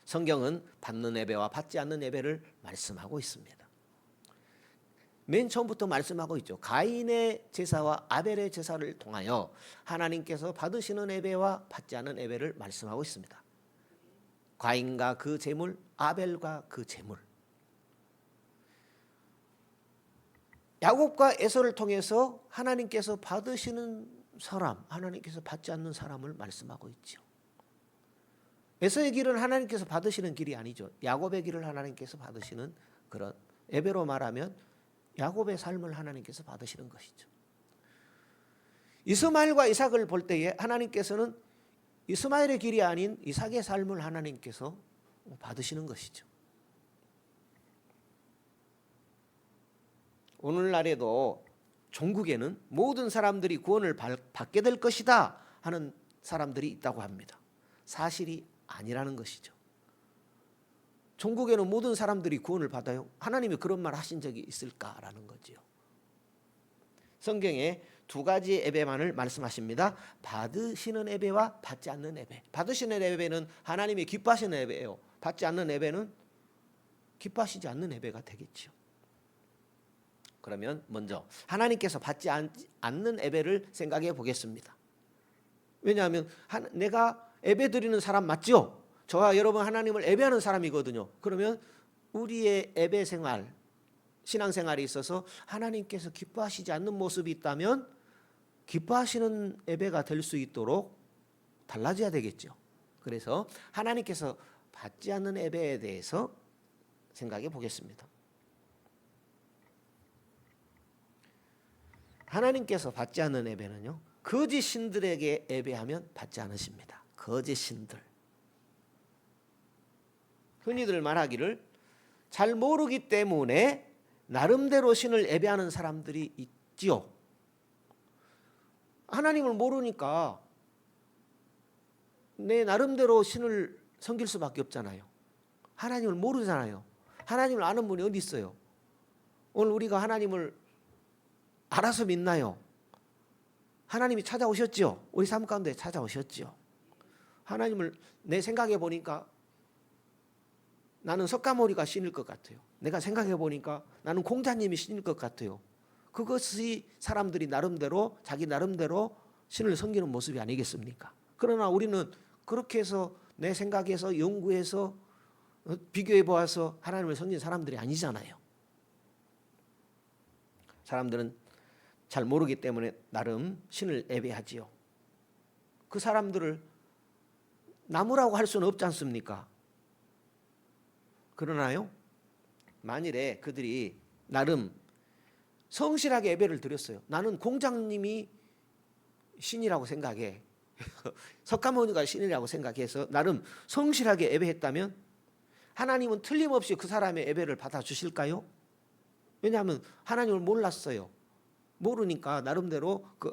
성경은 받는 예배와 받지 않는 예배를 말씀하고 있습니다. 맨 처음부터 말씀하고 있죠. 가인의 제사와 아벨의 제사를 통하여 하나님께서 받으시는 예배와 받지 않는 예배를 말씀하고 있습니다. 가인과 그 제물, 아벨과 그 제물. 야곱과 에서를 통해서 하나님께서 받으시는 사람, 하나님께서 받지 않는 사람을 말씀하고 있죠. 에서의 길은 하나님께서 받으시는 길이 아니죠. 야곱의 길을 하나님께서 받으시는, 그런 예배로 말하면 야곱의 삶을 하나님께서 받으시는 것이죠. 이스마엘과 이삭을 볼 때에 하나님께서는 이스마엘의 길이 아닌 이삭의 삶을 하나님께서 받으시는 것이죠. 오늘날에도 종국에는 모든 사람들이 구원을 받게 될 것이다 하는 사람들이 있다고 합니다. 사실이 아니라는 것이죠. 종국에는 모든 사람들이 구원을 받아요? 하나님이 그런 말 하신 적이 있을까라는 거지요. 성경에 두 가지 예배만을 말씀하십니다. 받으시는 예배와 받지 않는 예배. 받으시는 예배는 하나님이 기뻐하시는 예배예요. 받지 않는 예배는 기뻐하시지 않는 예배가 되겠죠. 그러면 먼저 하나님께서 받지 않는 예배를 생각해 보겠습니다. 왜냐하면 내가 예배 드리는 사람 맞죠? 저와 여러분 하나님을 예배하는 사람이거든요. 그러면 우리의 예배 생활, 신앙생활에 있어서 하나님께서 기뻐하시지 않는 모습이 있다면 기뻐하시는 예배가 될 수 있도록 달라져야 되겠죠. 그래서 하나님께서 받지 않는 예배에 대해서 생각해 보겠습니다. 하나님께서 받지 않는 예배는요, 거짓 신들에게 예배하면 받지 않으십니다. 거짓 신들. 흔히들 말하기를 잘 모르기 때문에 나름대로 신을 예배하는 사람들이 있지요. 하나님을 모르니까 내 나름대로 신을 섬길 수밖에 없잖아요. 하나님을 모르잖아요. 하나님을 아는 분이 어디 있어요? 오늘 우리가 하나님을 알아서 믿나요? 하나님이 찾아오셨죠? 우리 삶 가운데 찾아오셨죠? 하나님을 내 생각해 보니까 나는 석가모니가 신일 것 같아요. 내가 생각해 보니까 나는 공자님이 신일 것 같아요. 그것이 사람들이 나름대로 자기 나름대로 신을 섬기는 모습이 아니겠습니까? 그러나 우리는 그렇게 해서 내 생각해서 연구해서 비교해 보아서 하나님을 섬기는 사람들이 아니잖아요. 사람들은 잘 모르기 때문에 나름 신을 예배하지요. 그 사람들을 나무라고 할 수는 없지 않습니까? 그러나요, 만일에 그들이 나름 성실하게 예배를 드렸어요. 나는 공장님이 신이라고 생각해. 석가모니가 신이라고 생각해서 나름 성실하게 예배했다면 하나님은 틀림없이 그 사람의 예배를 받아주실까요? 왜냐하면 하나님을 몰랐어요. 모르니까 나름대로 그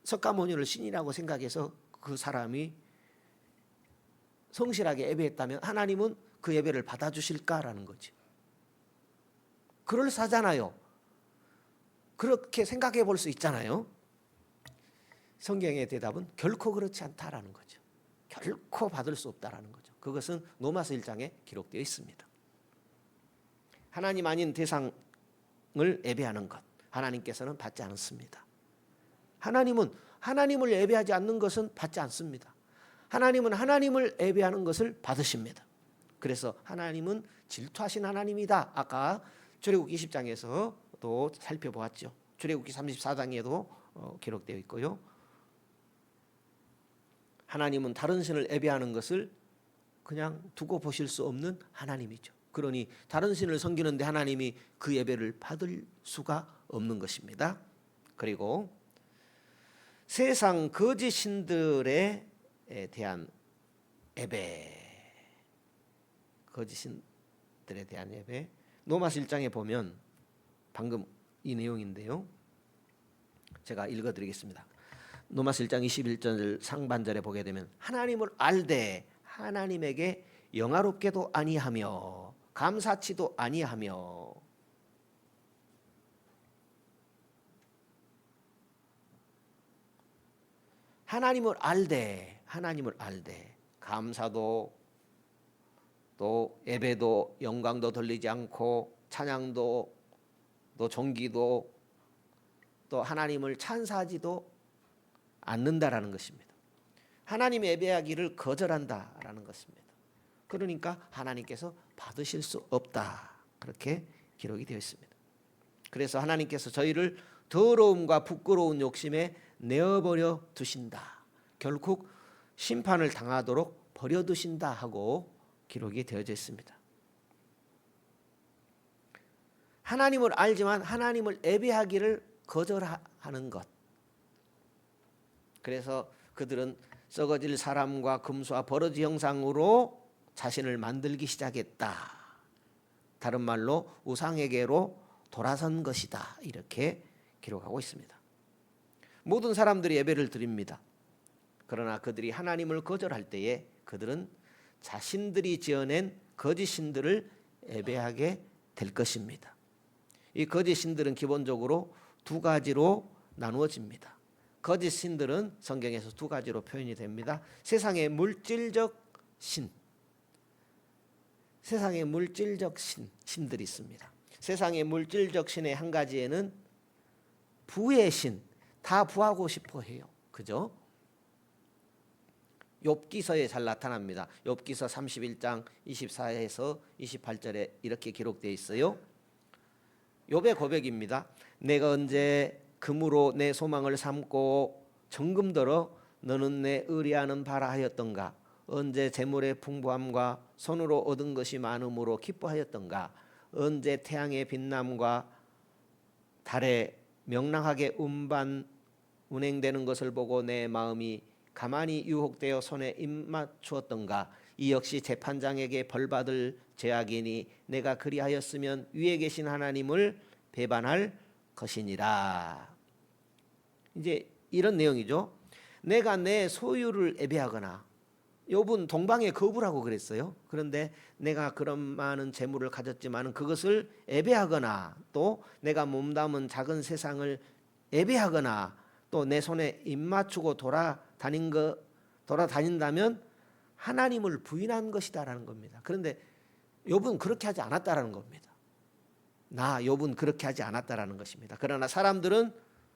석가모니를 신이라고 생각해서 그 사람이 성실하게 예배했다면 하나님은 그 예배를 받아주실까라는 거죠. 그럴싸잖아요. 그렇게 생각해 볼 수 있잖아요. 성경의 대답은 결코 그렇지 않다라는 거죠. 결코 받을 수 없다라는 거죠. 그것은 로마서 1장에 기록되어 있습니다. 하나님 아닌 대상을 예배하는 것, 하나님께서는 받지 않습니다. 하나님은 하나님을 예배하지 않는 것은 받지 않습니다. 하나님은 하나님을 예배하는 것을 받으십니다. 그래서 하나님은 질투하신 하나님이다. 아까 출애굽기 20장에서 또 살펴보았죠. 출애굽기 34장에도 기록되어 있고요. 하나님은 다른 신을 예배하는 것을 그냥 두고 보실 수 없는 하나님이죠. 그러니 다른 신을 섬기는데 하나님이 그 예배를 받을 수가 없는 것입니다. 그리고 세상 거짓 신들에 대한 예배, 거짓 신들에 대한 예배, 로마서 1장에 보면 방금 이 내용인데요. 제가 읽어드리겠습니다. 로마서 1장 21절 상반절에 보게 되면 하나님을 알되 하나님에게 영화롭게도 아니하며 감사치도 아니하며 하나님을 알되 감사도 또 예배도 영광도 돌리지 않고 찬양도 또 존귀도 또 하나님을 찬사하지도 않는다라는 것입니다. 하나님의 예배하기를 거절한다라는 것입니다. 그러니까 하나님께서 받으실 수 없다. 그렇게 기록이 되어 있습니다. 그래서 하나님께서 저희를 더러움과 부끄러운 욕심에 내어버려 두신다. 결국 심판을 당하도록 버려두신다 하고 기록이 되어져 있습니다. 하나님을 알지만 하나님을 예배하기를 거절하는 것. 그래서 그들은 썩어질 사람과 금수와 버러지 형상으로 자신을 만들기 시작했다. 다른 말로 우상에게로 돌아선 것이다. 이렇게 기록하고 있습니다. 모든 사람들이 예배를 드립니다. 그러나 그들이 하나님을 거절할 때에 그들은 자신들이 지어낸 거짓 신들을 예배하게 될 것입니다. 이 거짓 신들은 기본적으로 두 가지로 나누어집니다. 거짓 신들은 성경에서 두 가지로 표현이 됩니다. 세상의 물질적 신, 세상의 물질적 신들이 있습니다. 세상의 물질적 신의 한 가지에는 부의 신, 다 부하고 싶어 해요. 그죠? 욥기서에 잘 나타납니다. 욥기서 31장 24에서 28절에 이렇게 기록되어 있어요. 욥의 고백입니다. 내가 언제 금으로 내 소망을 삼고 정금더러 너는 내 의리하는 바라 하였던가. 언제 재물의 풍부함과 손으로 얻은 것이 많음으로 기뻐하였던가. 언제 태양의 빛남과 달에 명랑하게 운행되는 것을 보고 내 마음이 가만히 유혹되어 손에 입맞추었던가. 이 역시 재판장에게 벌받을 죄악이니 내가 그리하였으면 위에 계신 하나님을 배반할 것이니라. 이제 이런 내용이죠. 내가 내 소유를 예배하거나, 욥은 동방의 거부라고 그랬어요. 그런데 내가 그런 많은 재물을 가졌지만 그것을 예배하거나, 또 내가 몸담은 작은 세상을 예배하거나, 또 내 손에 입맞추고 돌아다닌다면 하나님을 부인한 것이다라는 겁니다. 그런데 욥은 그렇게 하지 않았다라는 겁니다. 욥은 그렇게 하지 않았다라는 것입니다. 그러나 사람들은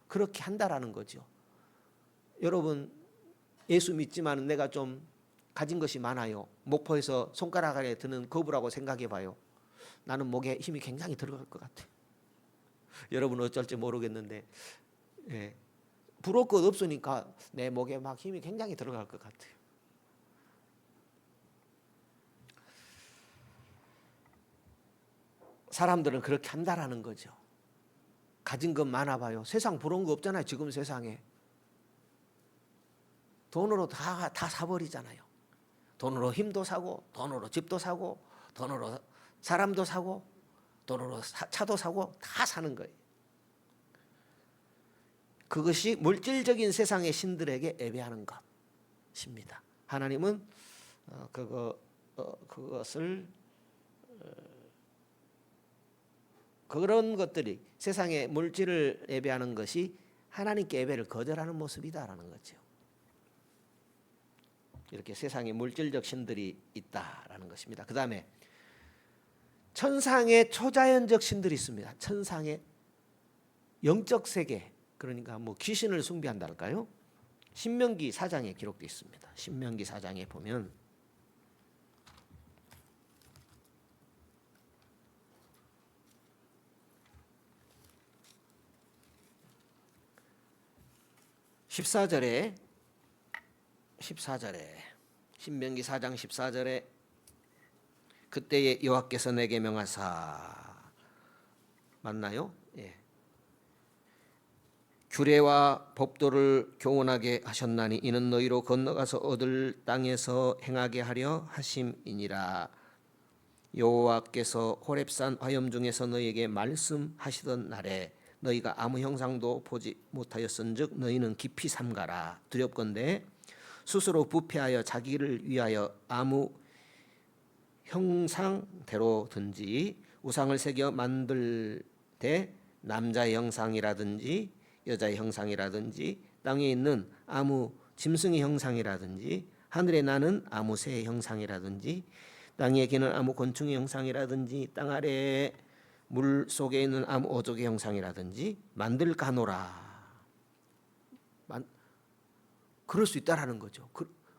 그렇게 한다라는 거죠. 여러분, 예수 믿지만 내가 좀 가진 것이 많아요. 목포에서 손가락 안에 드는 거부라고 생각해 봐요. 나는 목에 힘이 굉장히 들어갈 것 같아요. 여러분은 어쩔지 모르겠는데 예. 부러울 것 없으니까 내 목에 막 힘이 굉장히 들어갈 것 같아요. 사람들은 그렇게 한다라는 거죠. 가진 것 많아봐요. 세상 부러운 거 없잖아요. 지금 세상에. 돈으로 다 사버리잖아요. 돈으로 힘도 사고, 돈으로 집도 사고, 돈으로 사람도 사고, 돈으로 차도 사고 다 사는 거예요. 그것이 물질적인 세상의 신들에게 예배하는 것입니다. 하나님은 그것을 그런 것들이 세상의 물질을 예배하는 것이 하나님께 예배를 거절하는 모습이다라는 거죠. 이렇게 세상에 물질적 신들이 있다라는 것입니다. 그 다음에 천상의 초자연적 신들이 있습니다. 천상의 영적 세계, 그러니까 뭐 귀신을 숭배한달까요? 신명기 4장에 기록되어 있습니다. 신명기 4장에 보면 (14절에) 신명기 4장 14절에 그때에 여호와께서 내게 명하사, 맞나요? 예. 규례와 법도를 교훈하게 하셨나니 이는 너희로 건너가서 얻을 땅에서 행하게 하려 하심이니라. 여호와께서 호렙산 화염 중에서 너희에게 말씀하시던 날에 너희가 아무 형상도 보지 못하였은즉 너희는 깊이 삼가라. 두렵건대 스스로 부패하여 자기를 위하여 아무 형상대로든지 우상을 새겨 만들 때 남자의 형상이라든지 여자의 형상이라든지 땅에 있는 아무 짐승의 형상이라든지 하늘에 나는 아무 새의 형상이라든지 땅에 기는 아무 곤충의 형상이라든지 땅 아래에 물 속에 있는 아무 어족의 형상이라든지 만들까노라. 그럴 수 있다라는 거죠.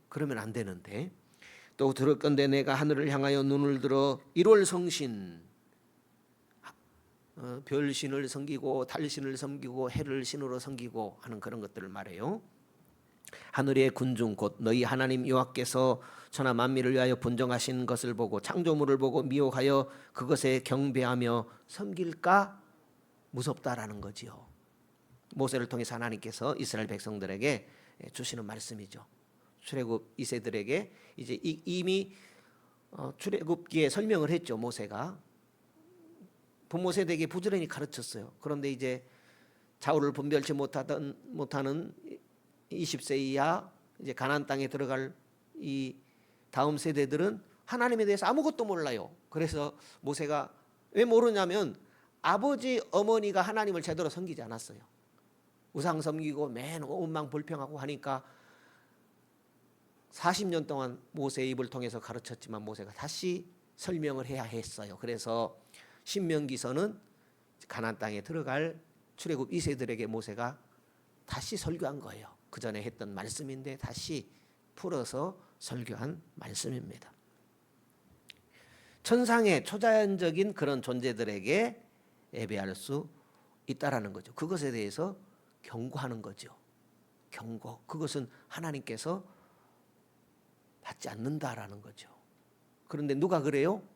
그러면 안 되는데, 또 들었건대 내가 하늘을 향하여 눈을 들어 일월 성신, 별신을 섬기고 달신을 섬기고 해를 신으로 섬기고 하는 그런 것들을 말해요. 하늘의 군중 곧 너희 하나님 여호와께서 천하 만민을 위하여 분정하신 것을 보고 창조물을 보고 미혹하여 그것에 경배하며 섬길까 무섭다라는 거지요. 모세를 통해서 하나님께서 이스라엘 백성들에게 주시는 말씀이죠. 출애굽 2세들에게 이제 이미 출애굽기에 설명을 했죠. 모세가 부모 세대에게 부지런히 가르쳤어요. 그런데 이제 좌우를 분별치 못하는 20세 이하 이제 가나안 땅에 들어갈 이 다음 세대들은 하나님에 대해서 아무것도 몰라요. 그래서 모세가 왜 모르냐면 아버지 어머니가 하나님을 제대로 섬기지 않았어요. 우상 섬기고 맨 원망 불평하고 하니까 40년 동안 모세의 입을 통해서 가르쳤지만 모세가 다시 설명을 해야 했어요. 그래서 신명기서는 가나안 땅에 들어갈 출애굽 2세들에게 모세가 다시 설교한 거예요. 그 전에 했던 말씀인데 다시 풀어서 설교한 말씀입니다. 천상의 초자연적인 그런 존재들에게 예배할 수 있다라는 거죠. 그것에 대해서 경고하는 거죠. 경고. 그것은 하나님께서 받지 않는다라는 거죠. 그런데 누가 그래요?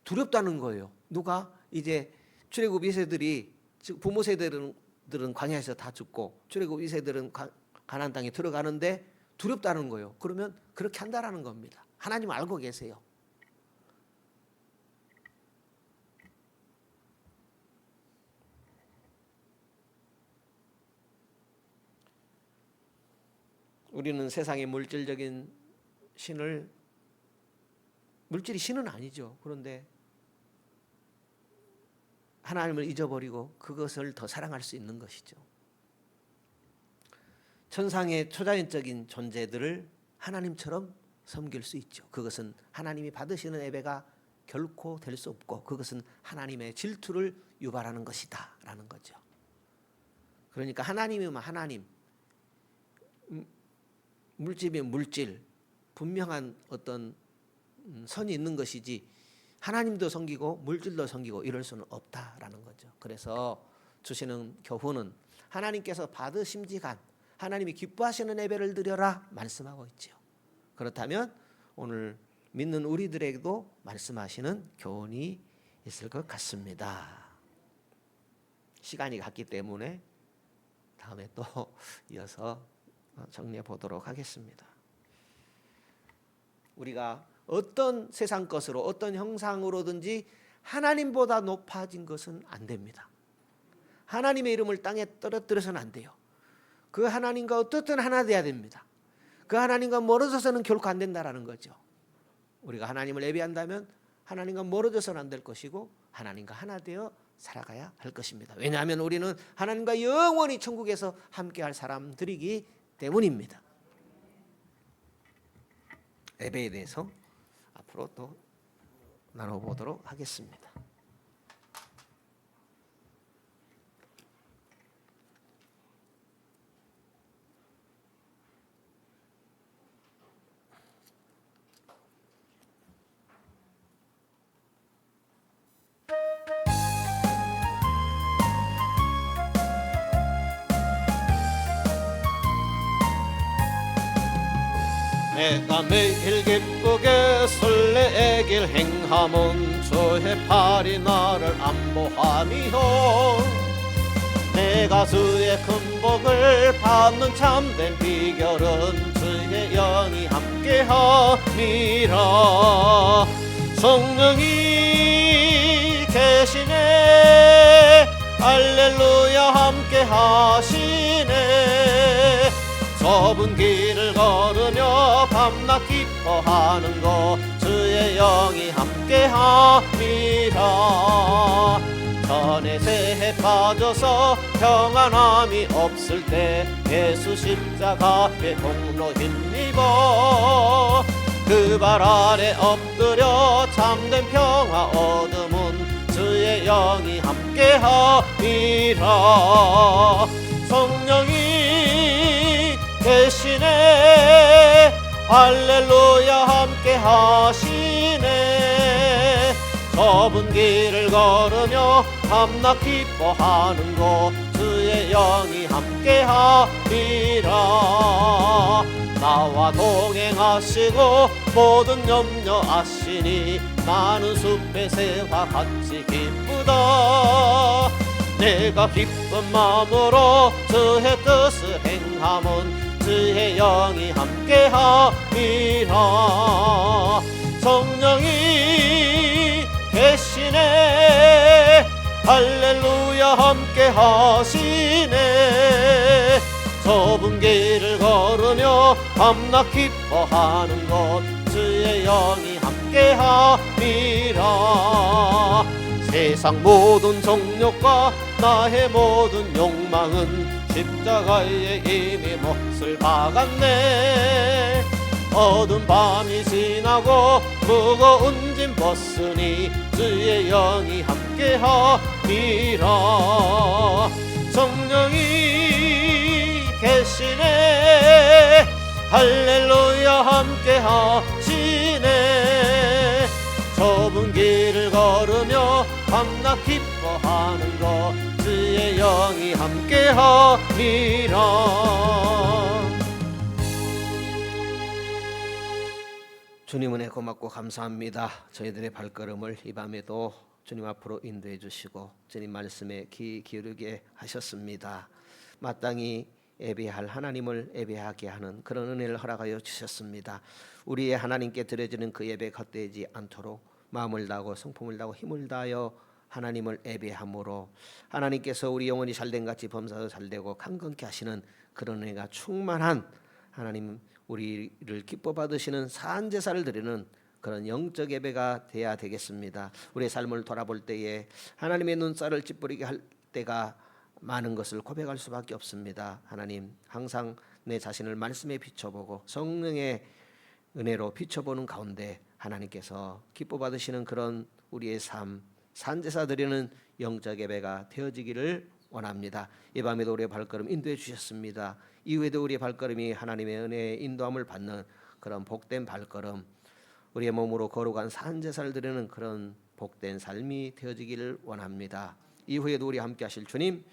두렵다는 거예요. 누가? 이제 출애굽 2세들이 부모 세대들은 광야에서 다 죽고 출애굽 2세들은 가나안 땅에 들어가는데 두렵다는 거예요. 그러면 그렇게 한다라는 겁니다. 하나님 알고 계세요. 우리는 세상의 물질적인 신을, 물질이 신은 아니죠. 그런데 하나님을 잊어버리고 그것을 더 사랑할 수 있는 것이죠. 천상의 초자연적인 존재들을 하나님처럼 섬길 수 있죠. 그것은 하나님이 받으시는 예배가 결코 될 수 없고 그것은 하나님의 질투를 유발하는 것이다 라는 거죠. 그러니까 하나님이면 하나님, 물질이면 물질, 분명한 어떤 선이 있는 것이지 하나님도 섬기고 물질도 섬기고 이럴 수는 없다라는 거죠. 그래서 주시는 교훈은 하나님께서 받으심직한 하나님이 기뻐하시는 예배를 드려라 말씀하고 있지요. 그렇다면 오늘 믿는 우리들에게도 말씀하시는 교훈이 있을 것 같습니다. 시간이 갔기 때문에 다음에 또 이어서 정리해 보도록 하겠습니다. 우리가 어떤 세상 것으로 어떤 형상으로든지 하나님보다 높아진 것은 안 됩니다. 하나님의 이름을 땅에 떨어뜨려서는 안 돼요. 그 하나님과 어떻든 하나 돼야 됩니다. 그 하나님과 멀어져서는 결코 안 된다라는 거죠. 우리가 하나님을 예배한다면 하나님과 멀어져서는 안 될 것이고 하나님과 하나 되어 살아가야 할 것입니다. 왜냐하면 우리는 하나님과 영원히 천국에서 함께할 사람들이기 때문입니다. 예배에 대해서 앞으로 또 나눠보도록 하겠습니다. 내가 매일 기쁘게 설레길 행함은 주의 팔이 나를 안보함이요 내가 주의 큰 복을 받는 참된 비결은 주의 영이 함께함이라 성령이 계시네 할렐루야 함께하시네 좁은 길을 걸으며 밤낮 기뻐하는 것 주의 영이 함께함이라 전에 죄에 빠져서 평안함이 없을 때 예수 십자가의 공로 힘입어 그 발 아래 엎드려 참된 평화 얻음은 주의 영이 함께함이라 성령이 계시네 할렐루야 함께 하시네 좁은 길을 걸으며 밤낮 기뻐하는 것 주의 영이 함께 함이라 나와 동행하시고 모든 염려 아시니 나는 숲의 새와 같이 기쁘다 내가 기쁜 마음으로 주의 뜻을 행함은 주의 영이 함께함이라 성령이 계시네 할렐루야 함께하시네 좁은 길을 걸으며 밤낮 기뻐하는 것 주의 영이 함께함이라 세상 모든 정욕과 나의 모든 욕망은 십자가에 이미 몫을 박았네 어두운 밤이 지나고 무거운 짐 벗으니 주의 영이 함께함이라 성령이 계시네 할렐루야 함께하시네 좁은 길을 걸으며 밤낮 기뻐하는 것 주의 영이 함께함이라 주님 은혜 고맙고 감사합니다. 저희들의 발걸음을 이 밤에도 주님 앞으로 인도해 주시고 주님 말씀에 귀 기울이게 하셨습니다. 마땅히 예배할 하나님을 예배하게 하는 그런 은혜를 허락하여 주셨습니다. 우리의 하나님께 드려지는 그 예배 헛되지 않도록 마음을 다하고 성품을 다하고 힘을 다하여 하나님을 예배함으로 하나님께서 우리 영혼이 잘된 같이 범사도 잘되고 강건케 하시는 그런 은혜가 충만한 하나님 우리를 기뻐 받으시는 사한 제사를 드리는 그런 영적 예배가 돼야 되겠습니다. 우리의 삶을 돌아볼 때에 하나님의 눈살을 찌푸리게 할 때가 많은 것을 고백할 수밖에 없습니다. 하나님 항상 내 자신을 말씀에 비춰보고 성령의 은혜로 비춰보는 가운데 하나님께서 기뻐 받으시는 그런 우리의 삶 산제사 드리는 영적 예배가 되어지기를 원합니다. 이 밤에도 우리의 발걸음 인도해 주셨습니다. 이후에도 우리의 발걸음이 하나님의 은혜의 인도함을 받는 그런 복된 발걸음 우리의 몸으로 거룩한 산제사를 드리는 그런 복된 삶이 되어지기를 원합니다. 이후에도 우리 함께 하실 주님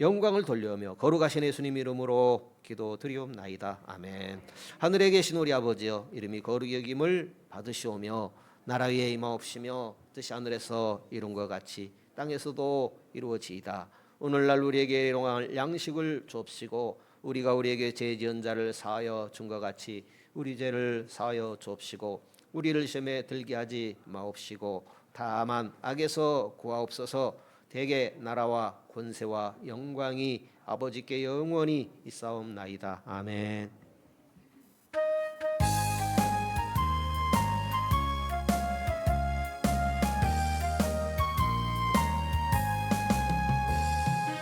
영광을 돌려며 거룩하신 예수님 이름으로 기도드리옵나이다. 아멘. 하늘에 계신 우리 아버지여, 이름이 거룩히 여김을 받으시오며 나라 위에 임하옵시며 뜻이 하늘에서 이룬 것 같이 땅에서도 이루어지이다. 오늘날 우리에게 일용할 양식을 주옵시고 우리가 우리에게 죄 지은 자를 사하여 준 것 같이 우리 죄를 사하여 주옵시고 우리를 시험에 들게 하지 마옵시고 다만 악에서 구하옵소서. 대개 나라와 권세와 영광이 아버지께 영원히 있사옵나이다. 아멘.